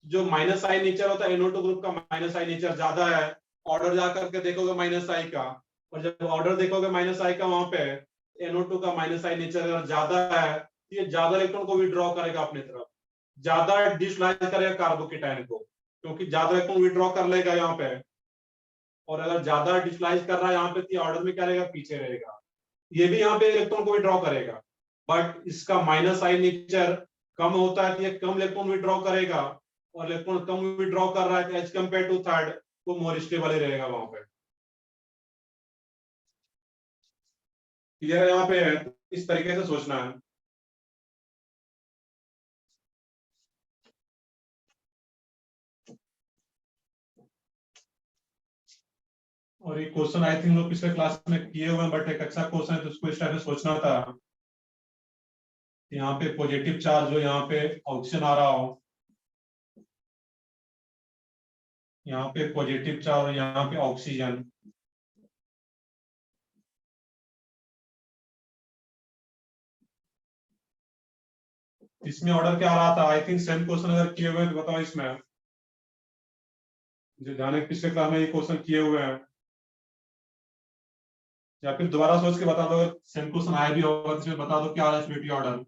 जो माइनस आई नेचर होता है NO2 ग्रुप का माइनस आई नेचर ज्यादा है। ऑर्डर जाकर के देखोगे माइनस आई का, और जब ऑर्डर देखोगे माइनस आई का वहां पे NO2 का माइनस आई नेचर अगर ज्यादा है, तो ये ज्यादा इलेक्ट्रॉन को विड्रॉ करेगा अपनी तरफ, ज्यादा डिस्लाइज करेगा कार्बोकेटाइन को, क्योंकि ज्यादा इलेक्ट्रॉन विड्रॉ कर लेगा यहाँ पे। और अगर ज्यादा डिस्लाइज कर रहा है यहाँ पे तो ऑर्डर में क्या रहेगा, पीछे रहेगा। ये भी यहाँ पे इलेक्ट्रॉन को विड्रॉ करेगा, बट इसका माइनस आई नेचर कम होता है तो ये कम इलेक्ट्रॉन विड्रॉ करेगा। और इलेक्ट्रॉन कम विड्रॉ कर रहा है एज कम्पेयर टू थर्ड, वो मोर स्टेबल ही रहेगा वहां पे। क्लियर है? यहाँ पे है, इस तरीके से सोचना है। और ये क्वेश्चन आई थिंक लोग पिछले क्लास में किए हुए हैं, बट एक अच्छा क्वेश्चन है तो उसको इस टाइप से सोचना था। यहाँ पे पॉजिटिव चार्ज हो, यहाँ पे ऑक्सीजन आ रहा हो, यहाँ पे पॉजिटिव चार्ज और यहाँ पे ऑक्सीजन। इसमें ऑर्डर क्या आ रहा था? आई थिंक सेम क्वेश्चन अगर किए हुए हैं तो बताओ इसमें, जो जाने पिछले क्लास में ये क्वेश्चन किए हुए हैं, या फिर दोबारा सोच के बता दो। सेम क्वेश्चन आया भी होगा तो इसमें बता दो क्या आ रहा है ऑर्डर।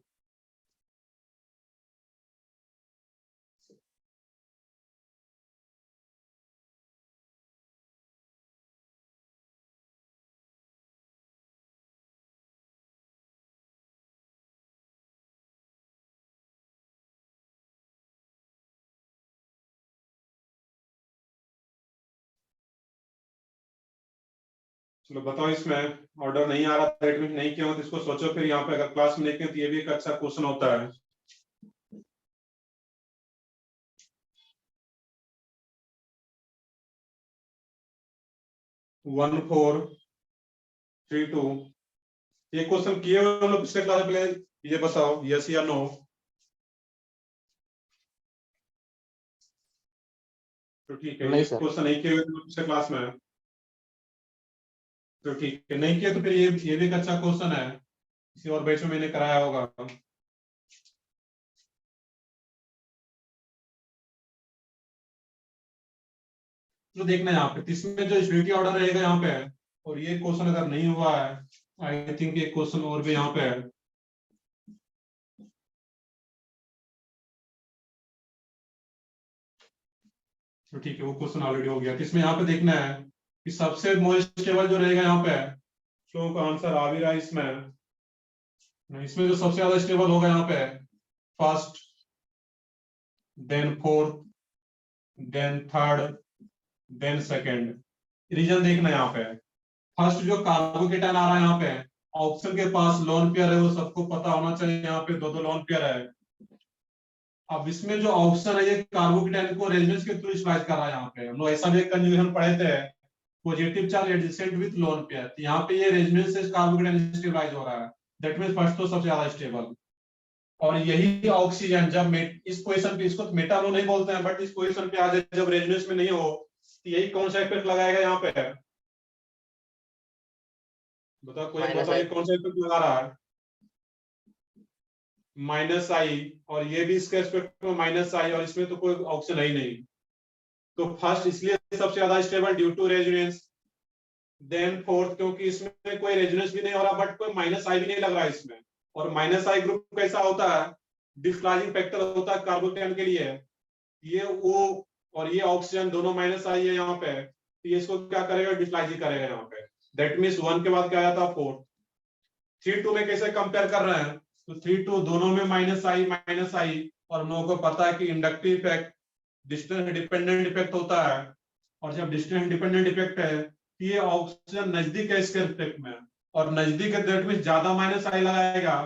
चलो बताओ, इसमें ऑर्डर नहीं आ रहा था, एडमिट नहीं किया हो तो इसको सोचो, फिर यहाँ पे अगर क्लास में नहीं किया तो ये भी एक अच्छा क्वेश्चन होता है। वन फोर थ्री टू, ये क्वेश्चन किए हुए हम लोग पिछले क्लास में, पहले ये बताओ यस या नो। तो ठीक है, नहीं ये सर। क्वेश्चन नहीं किए हुए थे पिछले क्लास में, तो ठीक है, नहीं किया तो फिर ये भी एक अच्छा क्वेश्चन है, किसी और बैच में मैंने कराया होगा। तो देखना यहाँ पे, इसमें जो स्टूडेंट ऑर्डर रहेगा यहाँ पे, और ये क्वेश्चन अगर नहीं हुआ है, आई थिंक ये क्वेश्चन और भी यहाँ पे है। तो ठीक है, वो क्वेश्चन ऑलरेडी हो गया। तो इसमें यहाँ पे देखना है कि सबसे मोस्ट स्टेबल जो रहेगा यहाँ पे, तो का आंसर आ भी रहा है इसमें। इसमें जो सबसे ज्यादा स्टेबल होगा यहाँ पे, first, then fourth, then third, then second. Reason देखना है यहाँ पे, फर्स्ट जो कार्बोकेटाइन आ रहा है यहाँ पे, ऑप्शन के पास लोन पेयर है, वो सबको पता होना चाहिए, यहाँ पे दो दो लोन पेयर है। अब इसमें जो ऑप्शन है, ये कार्बोकेटाइन को रेजोनेंस के थ्रू स्प्लाइस कर रहा है। यहाँ पे हम लोग ऐसा भी एक कंजूगेशन पढ़े थे, positive charge adjacent with loan pair, यहाँ पे ये रेजोनेंस से कार्बोकेटाइन स्टेबलाइज हो रहा है, दैट मींस फर्स्ट तो सबसे ज्यादा स्टेबल। और यही ऑक्सीजन जब इस पोजीशन पे, इसको मेटालो नहीं बोलते हैं, बट इस पोजीशन पे आ जाए जब रेजोनेंस में नहीं हो, तो यही कौन सा इफेक्ट लगाएगा यहाँ पे? बताओ कोई माइनस बताओ, आई। ये कौन सा इफेक्ट लगा रहा है? माइनस आई, और ये भी इसके एस्पेक्ट में माइनस आई, और इसमें तो कोई ऑप्शन है ही नहीं। तो फर्स्ट इसलिए सबसे ज्यादा stable due to resonance, then fourth क्योंकि इसमें कोई रेजोनेंस भी नहीं हो रहा, बट कोई माइनस आई भी नहीं लग रहा है इसमें। और माइनस आई ग्रुप कैसा होता है? डिस्प्लाइजिंग फैक्टर होता है कार्बोकेटाइन के लिए, ये वो, और ये ऑक्सीजन दोनों माइनस आई है यहाँ पे, तो ये इसको क्या करेगा? डिस्प्लाइजिंग करेगा यहाँ पे। दैट मीन्स वन के बाद क्या आया था? फोर्थ। थ्री टू में कैसे कंपेयर कर रहे हैं? तो थ्री टू दोनों में माइनस आई, और हम लोगों को पता है कि inductive effect distance dependent effect होता है, और जब डिस्टेंस डिपेंडेंट इफेक्ट है, ये ऑक्सीजन नजदीक है इसके इफेक्ट में, और नजदीक है, दैट मींस ज्यादा माइनस आई लगाएगा,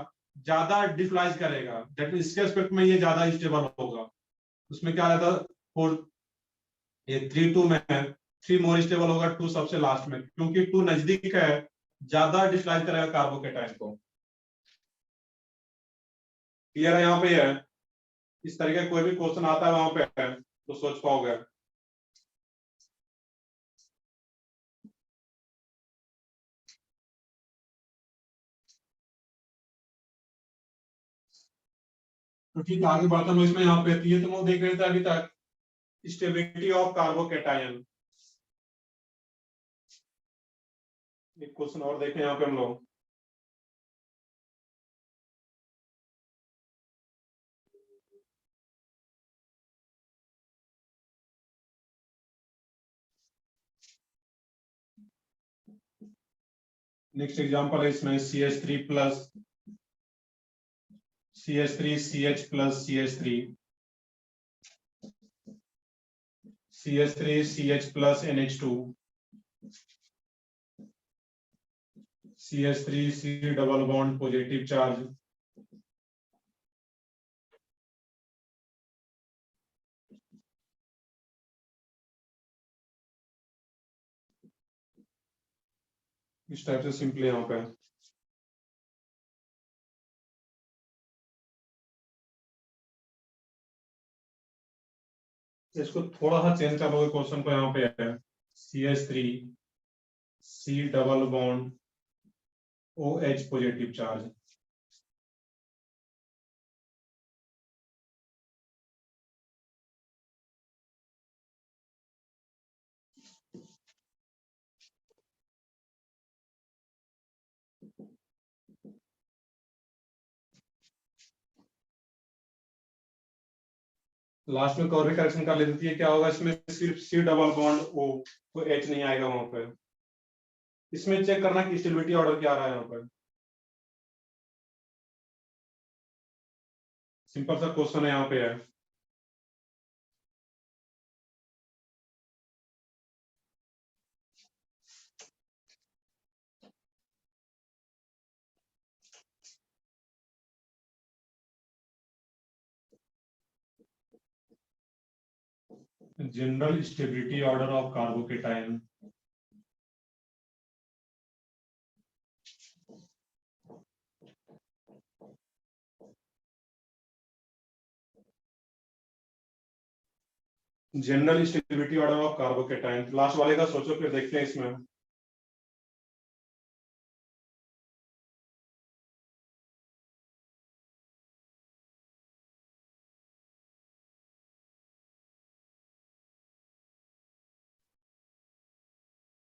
ज्यादा डिस्प्लाइज करेगा, दैट मींस इसके एस्पेक्ट में ये ज्यादा स्टेबल होगा। उसमें क्या रहता है? फोर, ये थ्री टू में है, थ्री मोर स्टेबल होगा, टू सबसे लास्ट में, क्योंकि टू नजदीक है, ज्यादा डिस्प्लाइज करेगा कार्बोकेटाइन को। क्लियर है यहाँ पे? है इस तरीके का कोई भी क्वेश्चन आता है वहां पे है, तो सोच पाओगे। तो ठीक है, आगे बढ़ता हूँ इसमें। यहाँ पे ये तुम लोग देख रहे थे अभी तक, स्टेबिलिटी ऑफ कार्बोकेटाइन। एक क्वेश्चन और देखें यहाँ पे हम लोग। नेक्स्ट एग्जांपल है इसमें, CH3 plus CH3 CH plus CH3 CH3 CH plus NH2 CH3 C double bond positive charge, इस टाइप से सिंपली यहाँ पे। इसको थोड़ा सा चेंज करोगे क्वेश्चन को, यहाँ पे है CH3 C double bond OH positive charge. Last में और भी करेक्शन कर लेती है, क्या होगा इसमें? सिर्फ C डबल बॉन्ड O, कोई H नहीं आएगा वहां पे। इसमें चेक करना कि स्टेबिलिटी ऑर्डर क्या आ रहा है यहाँ पर। सिंपल सा क्वेश्चन है यहाँ पे है। General stability order of carbocation. General stability order of carbocation, last वाले का सोचो फिर देखते हैं इसमें।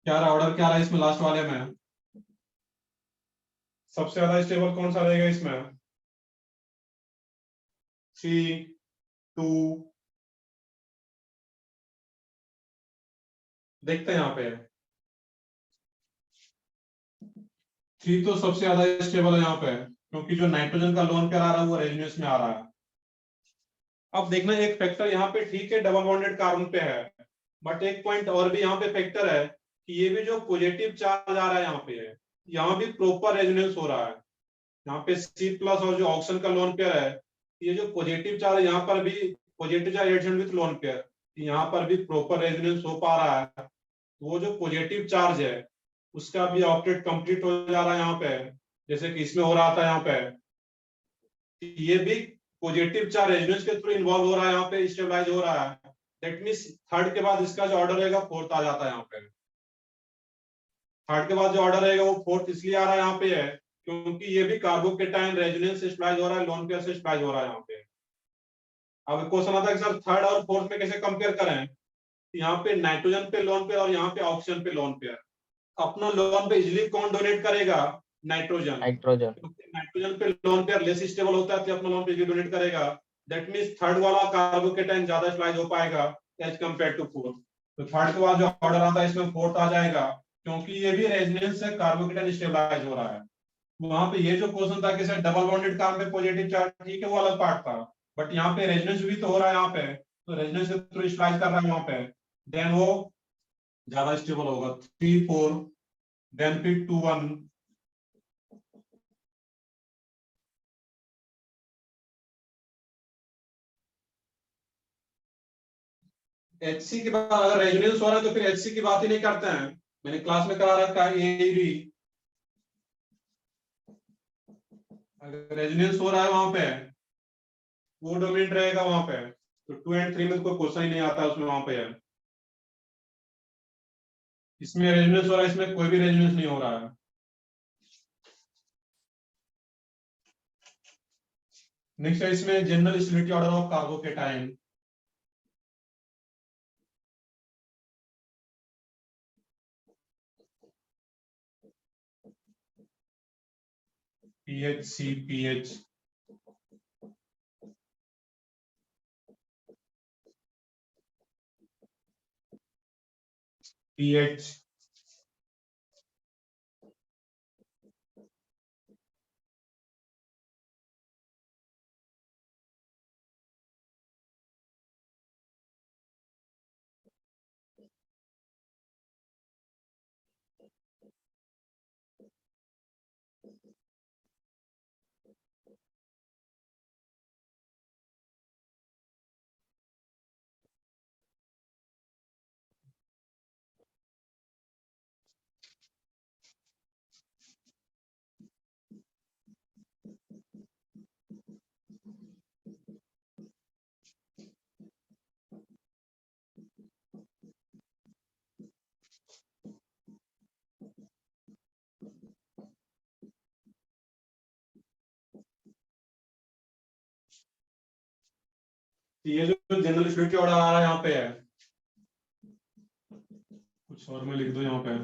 क्या रहा ऑर्डर, क्या रहा इसमें लास्ट वाले में? सबसे ज्यादा स्टेबल कौन सा रहेगा इसमें? 3, 2, देखते हैं यहाँ पे। 3 तो सबसे ज्यादा स्टेबल है यहाँ पे, क्योंकि जो नाइट्रोजन का लोन पेयर आ रहा है वो रेजोनेंस में आ रहा है। अब देखना एक फैक्टर यहाँ पे ठीक है डबल बॉन्डेड कार्बन पे है, बट एक पॉइंट और भी यहाँ पे फैक्टर है कि ये भी जो पॉजिटिव चार्ज आ रहा है यहाँ पे है, यहाँ भी प्रॉपर रेजोनेंस हो रहा है। यहाँ पे C प्लस और जो ऑक्सीजन का लोन पेयर है, ये जो पॉजिटिव चार्ज यहाँ पर भी positive charge addition with lone pair, यहाँ पर भी प्रॉपर रेजोनेंस हो पा रहा है। वो जो पॉजिटिव चार्ज है उसका भी ऑक्टेट कंप्लीट हो जा रहा है यहाँ पे, जैसे कि इसमें हो रहा था यहाँ पे। ये भी पॉजिटिव चार्ज रेजोनेंस के थ्रू इन्वॉल्व हो रहा है, यहाँ पे स्टेबलाइज हो रहा है। दैट मींस थर्ड के बाद इसका जो ऑर्डर रहेगा फोर्थ आ जाता है यहाँ पे। थर्ड के बाद जो ऑर्डर रहेगा वो फोर्थ इसलिए आ रहा है यहाँ पे है क्योंकि ये भी कार्बोकेटाइन रेजोनेंस से स्टेबलाइज हो रहा है, लोन पेयर से स्टेबलाइज हो रहा है यहाँ पे। अब क्वेश्चन आता है कि सर थर्ड और फोर्थ में कैसे कंपेयर करें? यहाँ पे नाइट्रोजन पे लोन पेयर और यहाँ पे ऑक्सीजन पे लोन पेयर। अपना लोन पे इजिली कौन डोनेट करेगा? नाइट्रोजन। नाइट्रोजन। क्योंकि नाइट्रोजन पे लोन पेयर लेस स्टेबल होता है तो अपना लोन पे इजिली डोनेट करेगा। दैट मींस थर्ड वाला कार्बोकेटाइन ज्यादा स्टेबलाइज हो पाएगा एज कंपेयर टू फोर्थ। तो थर्ड के बाद जो ऑर्डर आता है इसमें फोर्थ आ जाएगा, क्योंकि ये भी रेजोनेंस से कार्बोकेटाइन स्टेबलाइज हो रहा है। वहां पे ये जो क्वेश्चन था कि सर डबल बॉन्डेड कार्बन पे पॉजिटिव चार्ज, ठीक है वो अलग पार्ट था, बट यहाँ पे रेजोनेंस भी तो हो रहा है यहाँ पे, तो रेजोनेंस के थ्रू स्टेबलाइज कर रहा है वहां पे, देन वो ज्यादा स्टेबल होगा। 3, 4, देन फिर 2, 1। HC के बाद अगर रेजोनेंस हो रहा है तो फिर HC की बात ही नहीं करते हैं। मैंने क्लास में करा रखा है AAD, अगर रेजोनेंस हो रहा है वहां पे वो डोमिनेंट रहेगा वहां पे, तो 2 और 3 में कोई क्वेश्चन ही नहीं आता उसमें वहां पे है। इसमें रेजोनेंस हो रहा है, इसमें कोई भी रेजोनेंस नहीं हो रहा है। नेक्स्ट है इसमें general stability order of carbocation. PH CPH PH ये जो जनरल स्टेबिलिटी ऑर्डर आ रहा है यहाँ पे है, कुछ और में लिख दो यहाँ पे।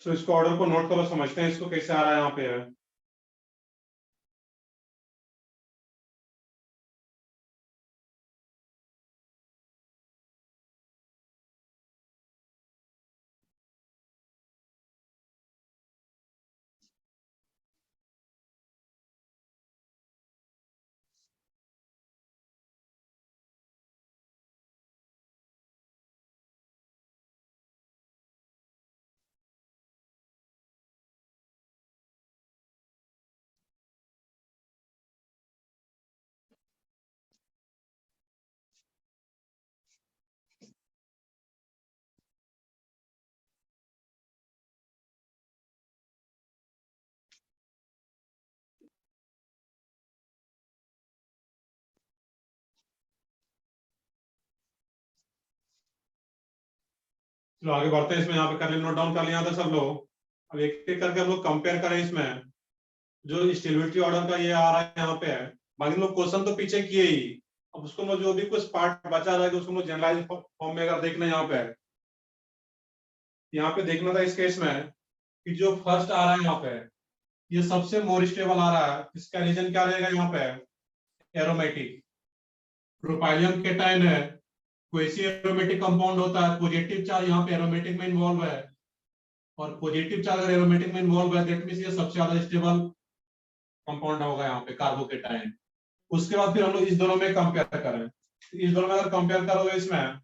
तो इसको ऑर्डर को नोट करो, समझते हैं इसको कैसे आ रहा है यहाँ पे है। चलो आगे बढ़ते हैं। इसमें यहाँ पे कर नोट डाउन कर लिया था सब लोग। अब एक एक करके हम लोग कंपेयर करें। इसमें जो स्टेबिलिटी ऑर्डर का ये आ रहा है यहाँ पे है, बाकी लोग क्वेश्चन तो पीछे किए ही। अब उसको मैं जो भी कुछ पार्ट बचा रहेगा उसको मैं जनरलाइज फॉर्म में अगर देखना यहाँ पे देखना था इस केस में कि जो फर्स्ट आ रहा है यहाँ पे ये सबसे मोर स्टेबल आ रहा है। इसका रीजन क्या रहेगा यहाँ पे? एरोमेटिक प्रोपाइलियम केटाइन है, कोई सी एरोमेटिक कंपाउंड होता है, पॉजिटिव चार्ज यहाँ पे एरोमेटिक में इन्वॉल्व है, और पॉजिटिव चार्ज अगर एरोमेटिक में इन्वॉल्व है दैट मींस ये सबसे ज्यादा स्टेबल कंपाउंड होगा यहाँ पे कार्बोकेटाइन। उसके बाद फिर हम लोग इस दोनों में कंपेयर करें। इस दोनों में अगर कंपेयर करोगे इसमें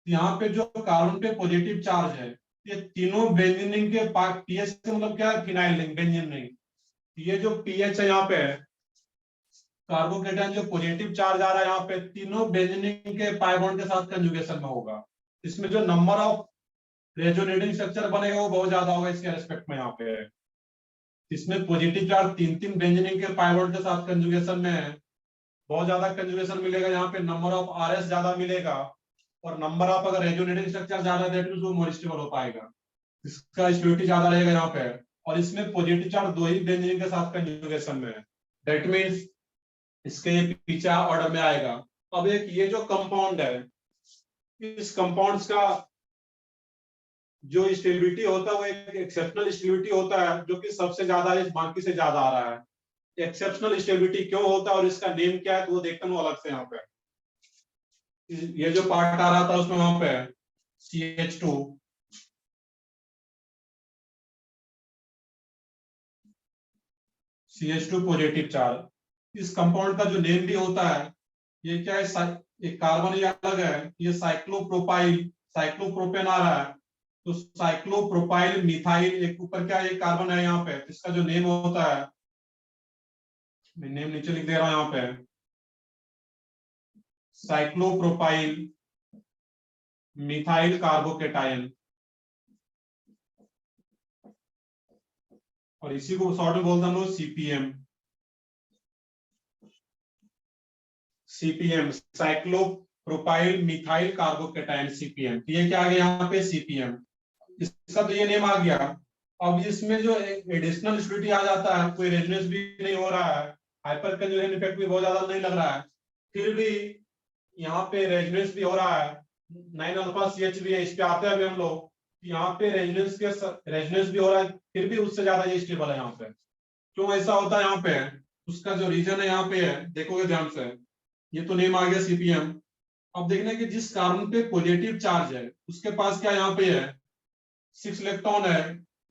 यहाँ पे जो कार्बन पे पॉजिटिव चार्ज है ये तीनों बेंजीन रिंग के पीएच से मतलब क्या है? Phenyl ring benzene ring. ये जो पीएच है यहाँ पे कार्बोकेटाइन जो पॉजिटिव चार्ज आ रहा है यहाँ पे तीनों बेंजीन रिंग के पाई बॉन्ड के साथ कंजुगेशन में होगा। इसमें जो नंबर ऑफ रेजोनेटिंग स्ट्रक्चर बनेगा वो बहुत ज्यादा होगा इसके रेस्पेक्ट में। यहाँ पे इसमें पॉजिटिव चार्ज तीन तीन बेंजीन रिंग के पाई बॉन्ड के साथ कंजुगेशन में है, बहुत ज्यादा कंजुगेशन मिलेगा। यहाँ पे नंबर ऑफ आरएस ज्यादा मिलेगा, और नंबर ऑफ अगर रेजोनेटिंग स्ट्रक्चर ज्यादा है दैट मींस वो मोर स्टेबल हो पाएगा, इसका स्टेबिलिटी ज्यादा रहेगा यहाँ पे। और इसमें पॉजिटिव चार्ज दो ही बेंजीन के साथ कंजुगेशन में है, दैट मींस इसके ये पीछे ऑर्डर में आएगा। अब एक ये जो कंपाउंड है इस कंपाउंड्स का जो स्टेबिलिटी होता है वो एक एक्सेप्शनल स्टेबिलिटी होता है जो कि सबसे ज्यादा इस बाकी से ज्यादा आ रहा है। एक्सेप्शनल स्टेबिलिटी क्यों होता है और इसका नेम क्या है तो वो देखता हूँ अलग से। यहाँ पे ये जो पार्ट आ रहा था उसमें वहां पे CH2 पॉजिटिव चार्ज, इस कंपाउंड का जो नेम भी होता है ये क्या है? एक कार्बन ये अलग है, ये साइक्लोप्रोपेन आ रहा है, तो साइक्लोप्रोपाइल मिथाइल एक ऊपर क्या एक कार्बन है यहाँ पे, इसका जो नेम होता है मैं नेम नीचे लिख दे रहा हूं यहाँ पे, साइक्लोप्रोपाइल मिथाइल कार्बोकेटाइन, और इसी को शॉर्ट में बोलते हम लोग CPM cyclopropyl methyl carbocation CPM। ये क्या आ गया यहाँ पे? CPM। इसका तो ये नेम आ गया। अब इसमें जो एडिशनल स्टेबिलिटी आ जाता है, कोई रेजोनेंस भी नहीं हो रहा है, हाइपर कंजुगेशन इफेक्ट भी बहुत ज्यादा नहीं लग रहा है, फिर भी यहाँ पे रेजोनेंस भी हो रहा है, 9 अल्फा CH भी है, इस पे आते हैं अभी हम लोग। यहाँ पे रेजोनेंस भी हो रहा है फिर भी उससे ज्यादा ये स्टेबल है यहाँ पे। क्यों ऐसा होता है यहाँ पे? उसका जो रीजन है यहाँ पे है, देखोगे ध्यान से, ये तो नेम आ गया CPM। अब देखना कि जिस कार्बन पे पॉजिटिव चार्ज है उसके पास क्या यहाँ पे है? 6 इलेक्ट्रॉन है।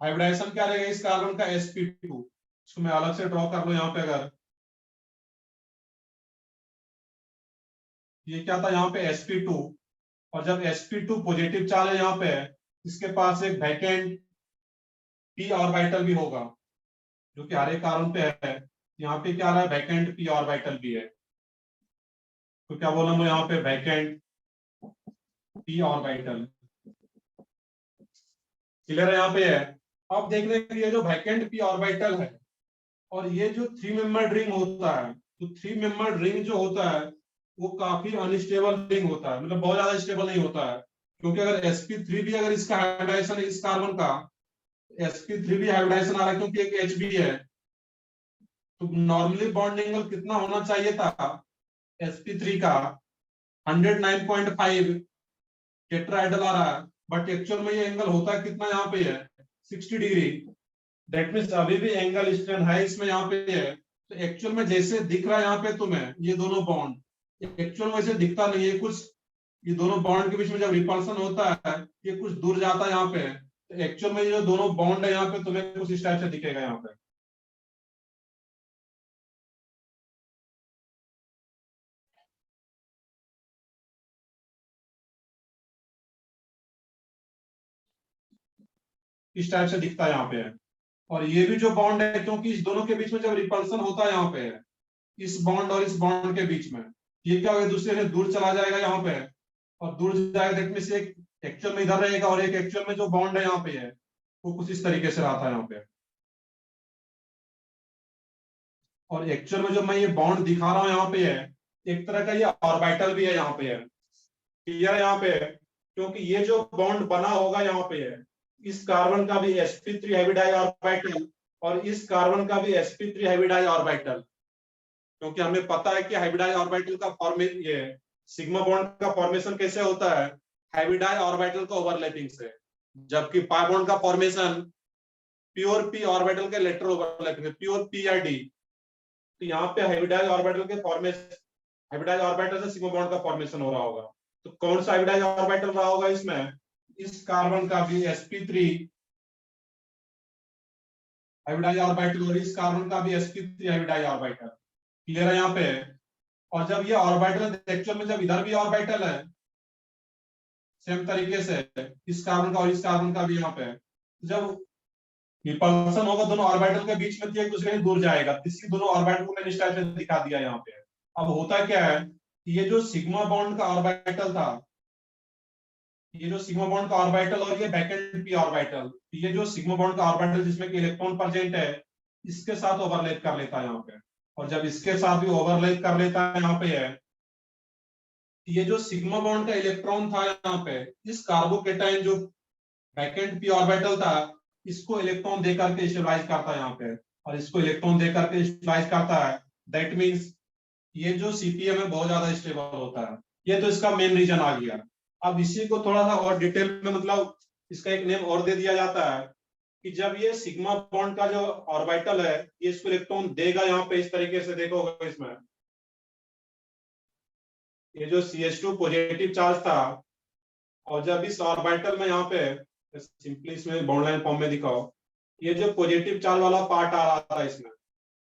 हाइब्रिडाइजेशन क्या रहेगा इस कार्बन का? sp2। इसको मैं अलग से ड्रॉ कर लूं यहाँ पे। अगर ये क्या था यहाँ पे? sp2, और जब sp2 पॉजिटिव चार्ज है यहाँ पे इसके पास एक वैकेंट p ऑर्बिटल भी होगा जो कि हर एक कार्बन पे है। यहाँ पे क्या रहा है? वैकेंट p ऑर्बिटल भी है, तो क्या बोला मैं यहाँ पे? Vacant p orbital. क्लियर है यहाँ पे है। अब देखने के लिए जो वैकेंट p ऑर्बिटल है और ये जो 3 मेंबर्ड रिंग होता है, तो 3 मेंबर्ड रिंग जो होता है वो काफी अनस्टेबल रिंग होता है, मतलब बहुत ज्यादा स्टेबल नहीं होता है। क्योंकि अगर sp3 भी अगर इसका हाइब्रिडाइजेशन इस कार्बन का sp3 भी हाइब्रिडाइजेशन आ रहा है क्योंकि एक Hb है, तो नॉर्मली बॉन्ड एंगल कितना होना चाहिए था sp3 का? 109.5 टेट्राहेड्रल आ रहा है, बट एक्चुअल में ये एंगल होता है कितना यहाँ पे है? 60 डिग्री। दैट मीन्स अभी भी एंगल स्ट्रेन है इसमें यहाँ पे है। तो एक्चुअल में जैसे दिख रहा है यहाँ पे तुम्हें ये दोनों बॉन्ड एक्चुअल में वैसे दिखता नहीं है कुछ। ये दोनों बॉन्ड के बीच में जब रिपल्सन होता है ये कुछ दूर जाता है यहाँ पे, तो एक्चुअल में ये जो दोनों बॉन्ड है यहाँ पे तुम्हें कुछ इस टाइप से दिखेगा यहाँ पे। इस टाइप से दिखता है यहाँ पे। और ये भी जो बॉन्ड है क्योंकि इस दोनों के बीच में जब रिपल्सन होता है यहाँ पे इस बॉन्ड और इस बॉन्ड के बीच में, ये क्या होगा? दूसरे से दूर चला जाएगा यहाँ पे, और दूर जाएगा दैट मींस एक एक्चुअल में इधर रहेगा और एक एक्चुअल में जो बॉन्ड है यहाँ पे है वो कुछ इस तरीके से रहा था यहाँ पे। और एक्चुअल में जो मैं ये बॉन्ड दिखा रहा हूँ यहाँ पे है एक तरह का ये ऑर्बिटल भी है यहाँ पे है। क्लियर है यहाँ पे? क्योंकि ये जो बॉन्ड बना होगा यहाँ पे है, इस कार्बन का भी sp3 हाइब्रिडाई ऑर्बिटल और इस कार्बन का भी sp3 हाइब्रिडाई ऑर्बिटल, क्योंकि हमें पता है कि हाइब्रिडाई ऑर्बिटल का फॉर्मेशन, ये सिग्मा बॉन्ड का फॉर्मेशन कैसे होता है, हाइब्रिडाई ऑर्बिटल का ओवरलैपिंग से, जबकि पाई बॉन्ड का फॉर्मेशन प्योर पी ऑर्बिटल के लेटरल ओवरलैपिंग, प्योर पी या डी। तो यहाँ पे हाइब्रिडाई ऑर्बिटल के फॉर्मेशन, हाइब्रिडाई ऑर्बिटल से सिग्मा बॉन्ड का फॉर्मेशन हो रहा होगा। तो कौन सा हाइब्रिडाई ऑर्बिटल रहा होगा इसमें, इस कार्बन का भी sp3 हाइब्रिडाई ऑर्बिटल और इस कार्बन का भी sp3 हाइब्रिडाई ऑर्बिटल। क्लियर है यहाँ पे। और जब ये ऑर्बिटल एक्चुअल में जब इधर भी ऑर्बिटल है सेम तरीके से, इस कार्बन का और इस कार्बन का भी यहाँ पे, जब रिपल्सन होगा दोनों ऑर्बिटल के बीच में, एक दूसरे से दूर जाएगा, इसलिए दोनों ऑर्बिटल को मैंने इस टाइप से दिखा दिया यहाँ पे। अब होता क्या है, ये जो सिग्मा बॉन्ड का ऑर्बिटल था, ये जो सिग्मा बॉन्ड का ऑर्बिटल और ये बैक एंड पी ऑर्बिटल, ये जो सिग्मा बॉन्ड का ऑर्बिटल जिसमें कि इलेक्ट्रॉन प्रेजेंट है, इसके साथ ओवरलैप कर लेता है यहाँ पे। और जब इसके साथ भी ओवरलैप कर लेता है यहाँ पे है, ये जो सिग्मा बॉन्ड का इलेक्ट्रॉन था यहाँ पे, इस कार्बोकेटाइन जो बैक एंड पी ऑर्बिटल था, इसको इलेक्ट्रॉन दे करके स्टेबलाइज करता है यहाँ पे, और इसको इलेक्ट्रॉन दे करके स्टेबलाइज करता है। दैट मींस ये जो सीपीएम है बहुत ज्यादा स्टेबल होता है। ये तो इसका मेन रीजन आ गया। अब इसी को थोड़ा सा और डिटेल में, मतलब इसका एक नेम और दे दिया जाता है कि जब ये सिग्मा बॉन्ड का जो ऑर्बिटल है, ये इसको इलेक्ट्रॉन देगा यहाँ पे इस तरीके से, देखो इसमें ये जो CH2 पॉजिटिव चार्ज था, और जब इस ऑर्बिटल में यहाँ पे सिंपली इसमें बॉन्ड लाइन फॉर्म में दिखाओ, ये जो पॉजिटिव चार्ज वाला पार्ट आ रहा था, इसमें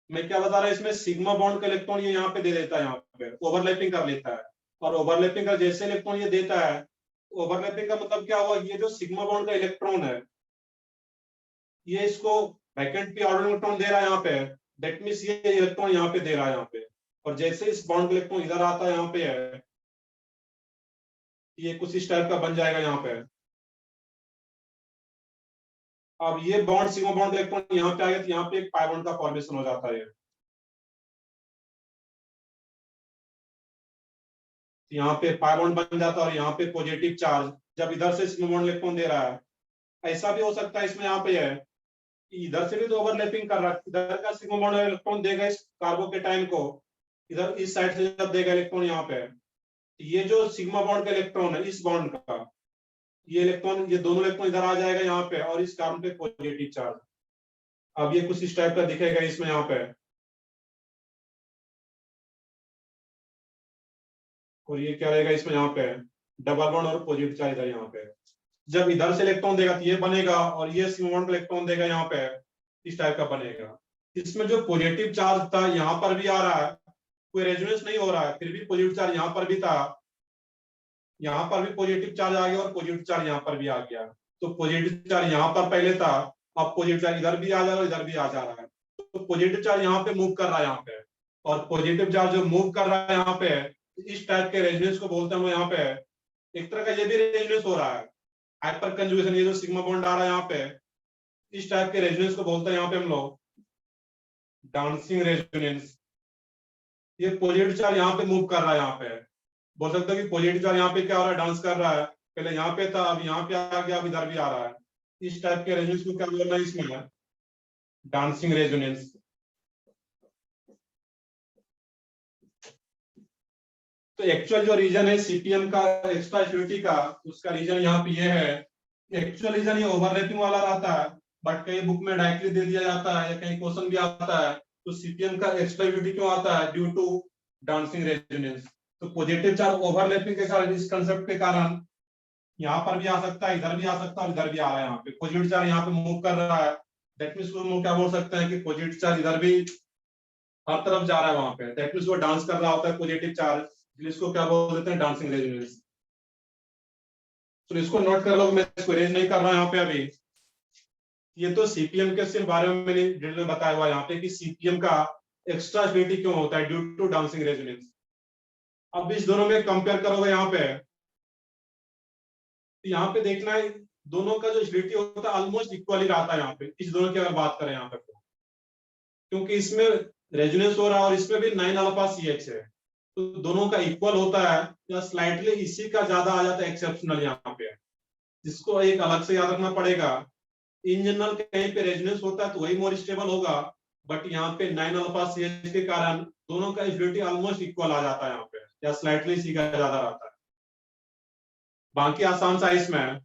मैं क्या बता रहा हूँ, इसमें सिग्मा बॉन्ड का इलेक्ट्रॉन ये यहाँ पे दे देता है, यहाँ पे ओवरलैपिंग कर लेता है। और ओवरलैपिंग का जैसे इलेक्ट्रॉन ये देता है, ओवरलैपिंग का मतलब क्या हुआ, ये जो सिग्मा बॉन्ड का इलेक्ट्रॉन है, ये इसको वैकेंट पी ऑर्बिटल इलेक्ट्रॉन दे रहा है यहाँ पे। दैट मींस ये इलेक्ट्रॉन यहाँ पे दे रहा है यहाँ पे, और जैसे इस बॉन्ड का इलेक्ट्रॉन इधर आता है यहाँ पे है, ये कुछ इस टाइप का बन जाएगा यहाँ पे। अब ये बॉन्ड सिग्मा बॉन्ड इलेक्ट्रॉन यहाँ पे आ गया, तो यहाँ पे एक पाई बॉन्ड का फॉर्मेशन हो जाता है। यहाँ पे पाई बॉन्ड बन जाता है, और यहाँ पे पॉजिटिव चार्ज जब इधर से सिग्मा बॉन्ड इलेक्ट्रॉन दे रहा है। ऐसा भी हो सकता है इसमें यहाँ पे है, इधर से भी तो ओवरलैपिंग कर रहा है, इधर का सिग्मा बॉन्ड इलेक्ट्रॉन देगा इस कार्बोकेटाइन को, इधर इस साइड से जब देगा इलेक्ट्रॉन यहाँ पे, ये जो सिग्मा बॉन्ड का इलेक्ट्रॉन है, इस बॉन्ड का ये इलेक्ट्रॉन, ये दोनों इलेक्ट्रॉन इधर आ जाएगा यहाँ पे, और इस कार्बन पे पॉजिटिव चार्ज। अब ये कुछ इस टाइप का दिखेगा इसमें यहाँ पे, और ये क्या रहेगा इसमें यहाँ पे, डबल बॉन्ड और पॉजिटिव चार्ज इधर यहाँ पे। जब इधर से इलेक्ट्रॉन देगा तो ये बनेगा, और ये सिग्मा बॉन्ड का इलेक्ट्रॉन देगा यहाँ पे, इस टाइप का बनेगा। इसमें जो पॉजिटिव चार्ज था यहाँ पर भी आ रहा है, कोई रेजोनेंस नहीं हो रहा है, फिर भी पॉजिटिव चार्ज यहाँ पर भी था, यहाँ पर भी पॉजिटिव चार्ज आ गया, और पॉजिटिव चार्ज यहाँ पर भी आ गया। तो पॉजिटिव चार्ज यहाँ पर पहले था, अब पॉजिटिव चार्ज इधर भी आ जा रहा है, इधर भी आ जा रहा है। तो पॉजिटिव चार्ज यहाँ पे मूव कर रहा है यहाँ पे, और पॉजिटिव चार्ज जो मूव कर रहा है यहाँ पे, इस टाइप के रेजोनेंस को बोलते हैं यहाँ पे। एक तरह का ये भी रेजोनेंस हो रहा है, हाइपर कंजुगेशन, ये जो सिग्मा बॉन्ड आ रहा है यहाँ पे, इस टाइप के रेजोनेंस को बोलते हैं यहाँ पे हम लोग डांसिंग रेजोनेंस। ये पॉजिटिव चार्ज यहाँ पे मूव कर रहा है, यहाँ पे बोल सकते हैं कि पॉजिटिव चार्ज यहाँ पे क्या हो रहा है, डांस कर रहा है। पहले यहाँ पे था, अब यहाँ पे आ गया, अब इधर भी आ रहा है। इस टाइप के रेजोनेंस को क्या बोलना है इसमें, डांसिंग रेजोनेंस। तो एक्चुअल जो रीजन है सीपीएम का एक्स्ट्रा एक्टिविटी का, उसका रीजन यहाँ पे ये है। एक्चुअल रीजन ये ओवरलैपिंग वाला रहता है, बट कई बुक में डायरेक्टली दे दिया जाता है, या कहीं क्वेश्चन भी आता है। तो सीपीएम का एक्स्ट्रा एक्टिविटी क्यों आता है, ड्यू टू डांसिंग रेजोनेंस। तो पॉजिटिव चार्ज ओवरलैपिंग के कारण, इस कंसेप्ट के कारण यहाँ पर भी आ सकता है, इधर भी आ सकता है, और इधर भी आ रहा है। यहाँ पे पॉजिटिव चार्ज यहाँ पे मूव कर रहा है, दैट मींस हम क्या बोल सकते हैं कि पॉजिटिव चार्ज इधर भी हर तरफ जा रहा है वहां पे, दैट मींस वो डांस कर रहा होता है पॉजिटिव चार्ज, इसको क्या बोल देते हैं, डांसिंग रेजोनेंस। तो इसको नोट कर लो, मैं इसको अरेंज नहीं कर रहा हूं यहाँ पे अभी। ये तो सीपीएम के सिर्फ बारे में मैंने डिटेल में बताया हुआ यहाँ पे कि सीपीएम का एक्स्ट्रा एक्टिविटी क्यों होता है, ड्यू टू डांसिंग रेजोनेंस। अब इस दोनों में कंपेयर करोगे यहाँ पे, तो यहाँ पे देखना है दोनों का जो एक्टिविटी होता है ऑलमोस्ट इक्वली रहता है यहाँ पे, इस दोनों की अगर बात करें यहाँ पे, क्योंकि इसमें रेजोनेंस हो रहा है और इसमें भी 9 अल्फा CH है, तो दोनों का इक्वल होता है या स्लाइटली इसी का ज्यादा आ जाता है एक्सेप्शनल यहाँ पे, जिसको एक अलग से याद रखना पड़ेगा। इन जनरल कहीं पे रेजोनेंस होता है तो वही मोर स्टेबल होगा, बट यहाँ पे 9 अल्फा सी एच के कारण दोनों का स्टेबिलिटी ऑलमोस्ट इक्वल आ जाता है यहाँ पे, या स्लाइटली इसी का ज्यादा रहता है। बाकी आसान सा इसमें,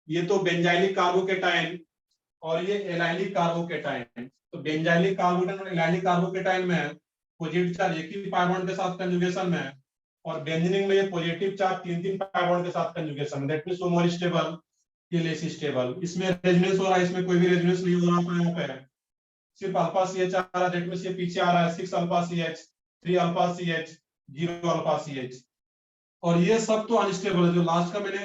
ये तो बेंजाइलिक कार्बोकेटाइन और ये एलाइलिक कार्बोकेटाइन। तो बेंजाइलिक कार्बोकेटाइन और एलाइलिक कार्बोकेटाइन में पॉजिटिव चार्ज एक ही पाई बॉन्ड के साथ कंजुगेशन में, और बेंजीनिन में ये पॉजिटिव चार्ज 3 पाई बॉन्ड के साथ कंजुगेशन में, दैट मींस वो मोर स्टेबल, ये लेस स्टेबल। इसमें रेजोनेंस हो रहा है, इसमें कोई भी रेजोनेंस नहीं हो रहा है यहाँ पे, सिर्फ अल्फा सी एच आ रहा है, दैट मींस ये पीछे आ रहा है 6 alpha C H, 3 alpha C H, 0 alpha C H. और ये सब तो अनस्टेबल है, जो लास्ट का मैंने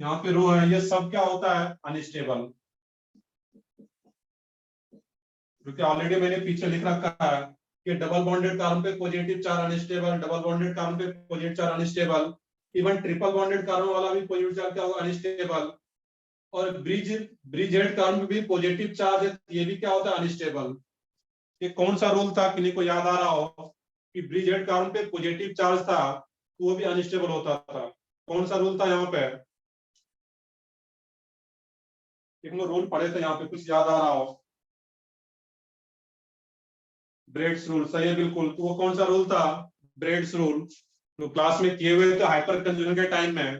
यहाँ पे रो है, ये सब क्या होता है, अनस्टेबल। क्योंकि ऑलरेडी मैंने पीछे लिख रखा है कि डबल बॉन्डेड कार्बन पे positive charge unstable, double bonded carbon पे positive charge unstable, even triple bonded carbon वाला भी पॉजिटिव चार्ज क्या होगा, अनस्टेबल। और ब्रिजेड कार्बन में भी पॉजिटिव चार्ज है, ये भी क्या होता है, अनस्टेबल। ये कौन सा रूल था, किन्हीं को याद आ रहा हो कि ब्रिजेड कार्बन पे पॉजिटिव चार्ज था तो वो भी अनस्टेबल होता था? कौन सा रूल था यहाँ पे? एक रूल पढ़े थे यहाँ पे, कुछ याद आ रहा हो? ब्रेड्स रूल, सही है बिल्कुल। तो वो कौन सा रूल था, ब्रेड्स रूल, तो क्लास में किए हुए थे हाइपर कंजूगेशन के टाइम में।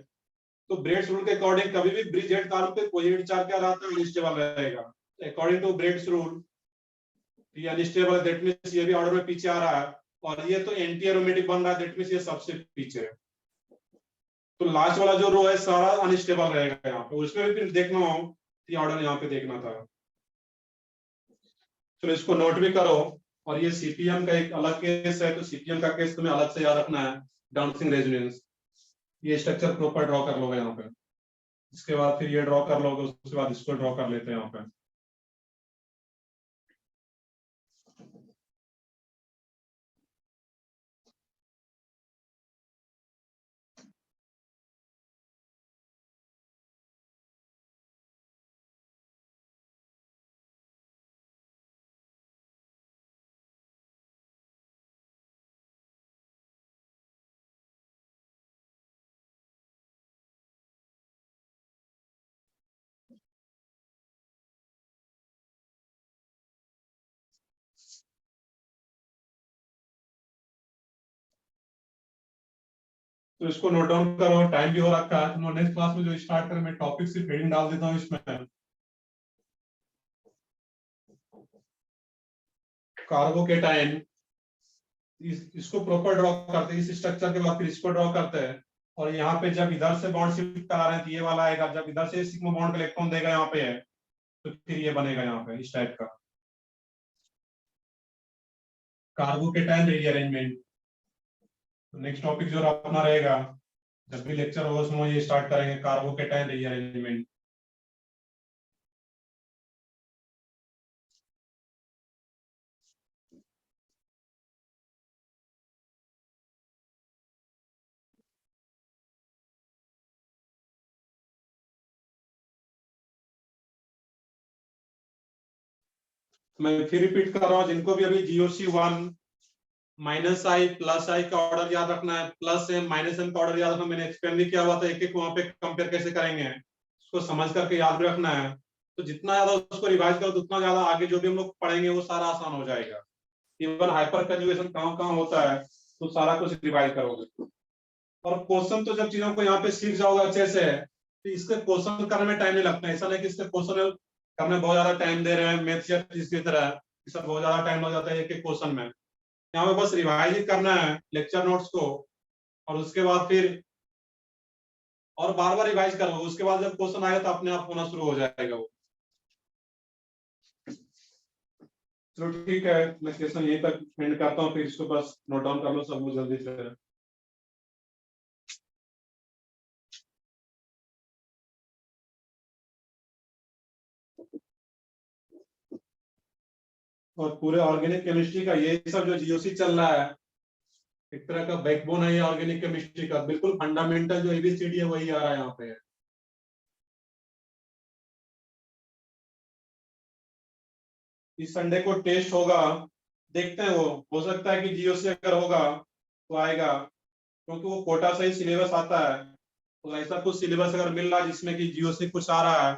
तो ब्रेड्स रूल के अकॉर्डिंग कभी भी ब्रिजेड कार्बन पे पॉजिटिव चार्ज क्या रहता है, अनस्टेबल रहेगा। अकॉर्डिंग टू ब्रेड्स रूल ये अनस्टेबल, दैट मींस ये भी ऑर्डर में पीछे आ रहा है, और ये तो एंटी एरोमेटिक बन रहा है, दैट मींस ये सबसे पीछे है। तो लास्ट वाला जो रो है सारा अनस्टेबल रहेगा यहाँ पे, उसमें भी फिर देखना हो ये ऑर्डर यहाँ पे देखना था। चलो इसको नोट भी करो। और ये सीपीएम का एक अलग केस है, तो सीपीएम का केस तुम्हें अलग से याद रखना है, डाउनस्ट्रीम रेजोनेंस। ये स्ट्रक्चर प्रॉपर ड्रॉ कर लोगे यहाँ पे, इसके बाद फिर ये ड्रॉ कर लोगे, उसके बाद इसको ड्रॉ कर लेते हैं यहाँ पे। तो इसको नोट डाउन करो, टाइम भी हो रखा है। तो नेक्स्ट क्लास में जो स्टार्ट करें, मैं टॉपिक से हेडिंग डाल देता हूँ इसमें, कार्बोकेटाइन। इसको प्रॉपर ड्रॉ करते हैं, इस स्ट्रक्चर के बाद फिर इसको ड्रॉ करते हैं। और यहाँ पे जब इधर से बॉन्ड शिफ्ट करा रहे हैं तो ये वाला आएगा, जब इधर से सिग्मा बॉन्ड का इलेक्ट्रॉन देगा यहाँ पे है, तो फिर ये बनेगा यहाँ पे इस टाइप का कार्बोकेटाइन रीअरेंजमेंट। नेक्स्ट टॉपिक जो अपना रहेगा, जब भी लेक्चर होगा उसमें ये स्टार्ट करेंगे, कार्बोकेटाइन रीअरेंजमेंट। मैं फिर रिपीट कर रहा हूँ, जिनको भी अभी GOC1 माइनस आई प्लस आई का ऑर्डर याद रखना है, प्लस एम माइनस एम का ऑर्डर याद रखना, मैंने एक्सप्लेन भी किया हुआ था, एक एक वहां पे कंपेयर कैसे करेंगे उसको समझ करके याद भी रखना है। तो जितना ज्यादा उसको रिवाइज करो उतना ज्यादा आगे जो भी हम लोग पढ़ेंगे वो सारा आसान हो जाएगा। इवन हाइपर कंजुगेशन कहाँ कहाँ होता है तो सारा कुछ रिवाइज करोगे। और क्वेश्चन तो जब चीजों को यहाँ पे सीख जाओगे अच्छे से, तो इसके क्वेश्चन करने में टाइम नहीं लगता है। ऐसा नहीं कि इसके क्वेश्चन करने बहुत ज्यादा टाइम दे रहे हैं, मैथ्स या इसकी तरह सब बहुत ज्यादा टाइम लग जाता है एक एक क्वेश्चन में। यहाँ पे बस रिवाइज ही करना है लेक्चर नोट्स को, और उसके बाद फिर और बार बार रिवाइज करो, उसके बाद जब क्वेश्चन आएगा तो अपने आप होना शुरू हो जाएगा वो। चलो ठीक है, मैं सेशन यहीं तक एंड करता हूँ, फिर इसको बस नोट डाउन कर लो सब लोग जल्दी से। और पूरे ऑर्गेनिक केमिस्ट्री का ये सब जो GOC चल रहा है, एक तरह का बैकबोन है ये ऑर्गेनिक केमिस्ट्री का, बिल्कुल फंडामेंटल जो ABCD है वही आ रहा है यहाँ पे। इस संडे को टेस्ट होगा, देखते हैं वो हो सकता है कि GOC अगर होगा तो आएगा, क्योंकि वो कोटा से ही सिलेबस आता है। तो ऐसा कुछ सिलेबस अगर मिल रहा है जिसमें कि जीओसी कुछ आ रहा है,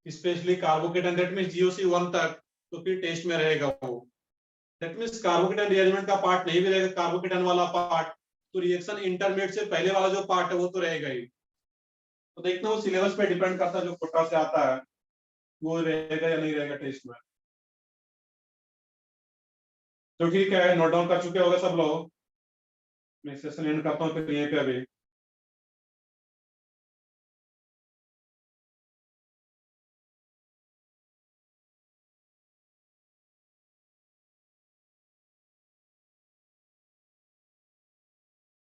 स्पेशली कार्बोकेटन, दैट मीन्स जीओसी 1 तक, तो फिर टेस्ट में रहेगा वो। दैट मीन्स कार्बोकेटन रिएरेंजमेंट का पार्ट नहीं भी रहेगा, कार्बोकेटन वाला पार्ट, तो रिएक्शन इंटरमीडिएट से पहले वाला जो पार्ट है वो तो रहेगा ही। तो देखना वो सिलेबस पे डिपेंड करता है, जो कोटा से आता है वो रहेगा या नहीं रहेगा टेस्ट में। तो ठीक है, नोट डाउन कर चुके होंगे सब लोग। मैं सेशन एंड करता हूँ फिर यहीं पे अभी।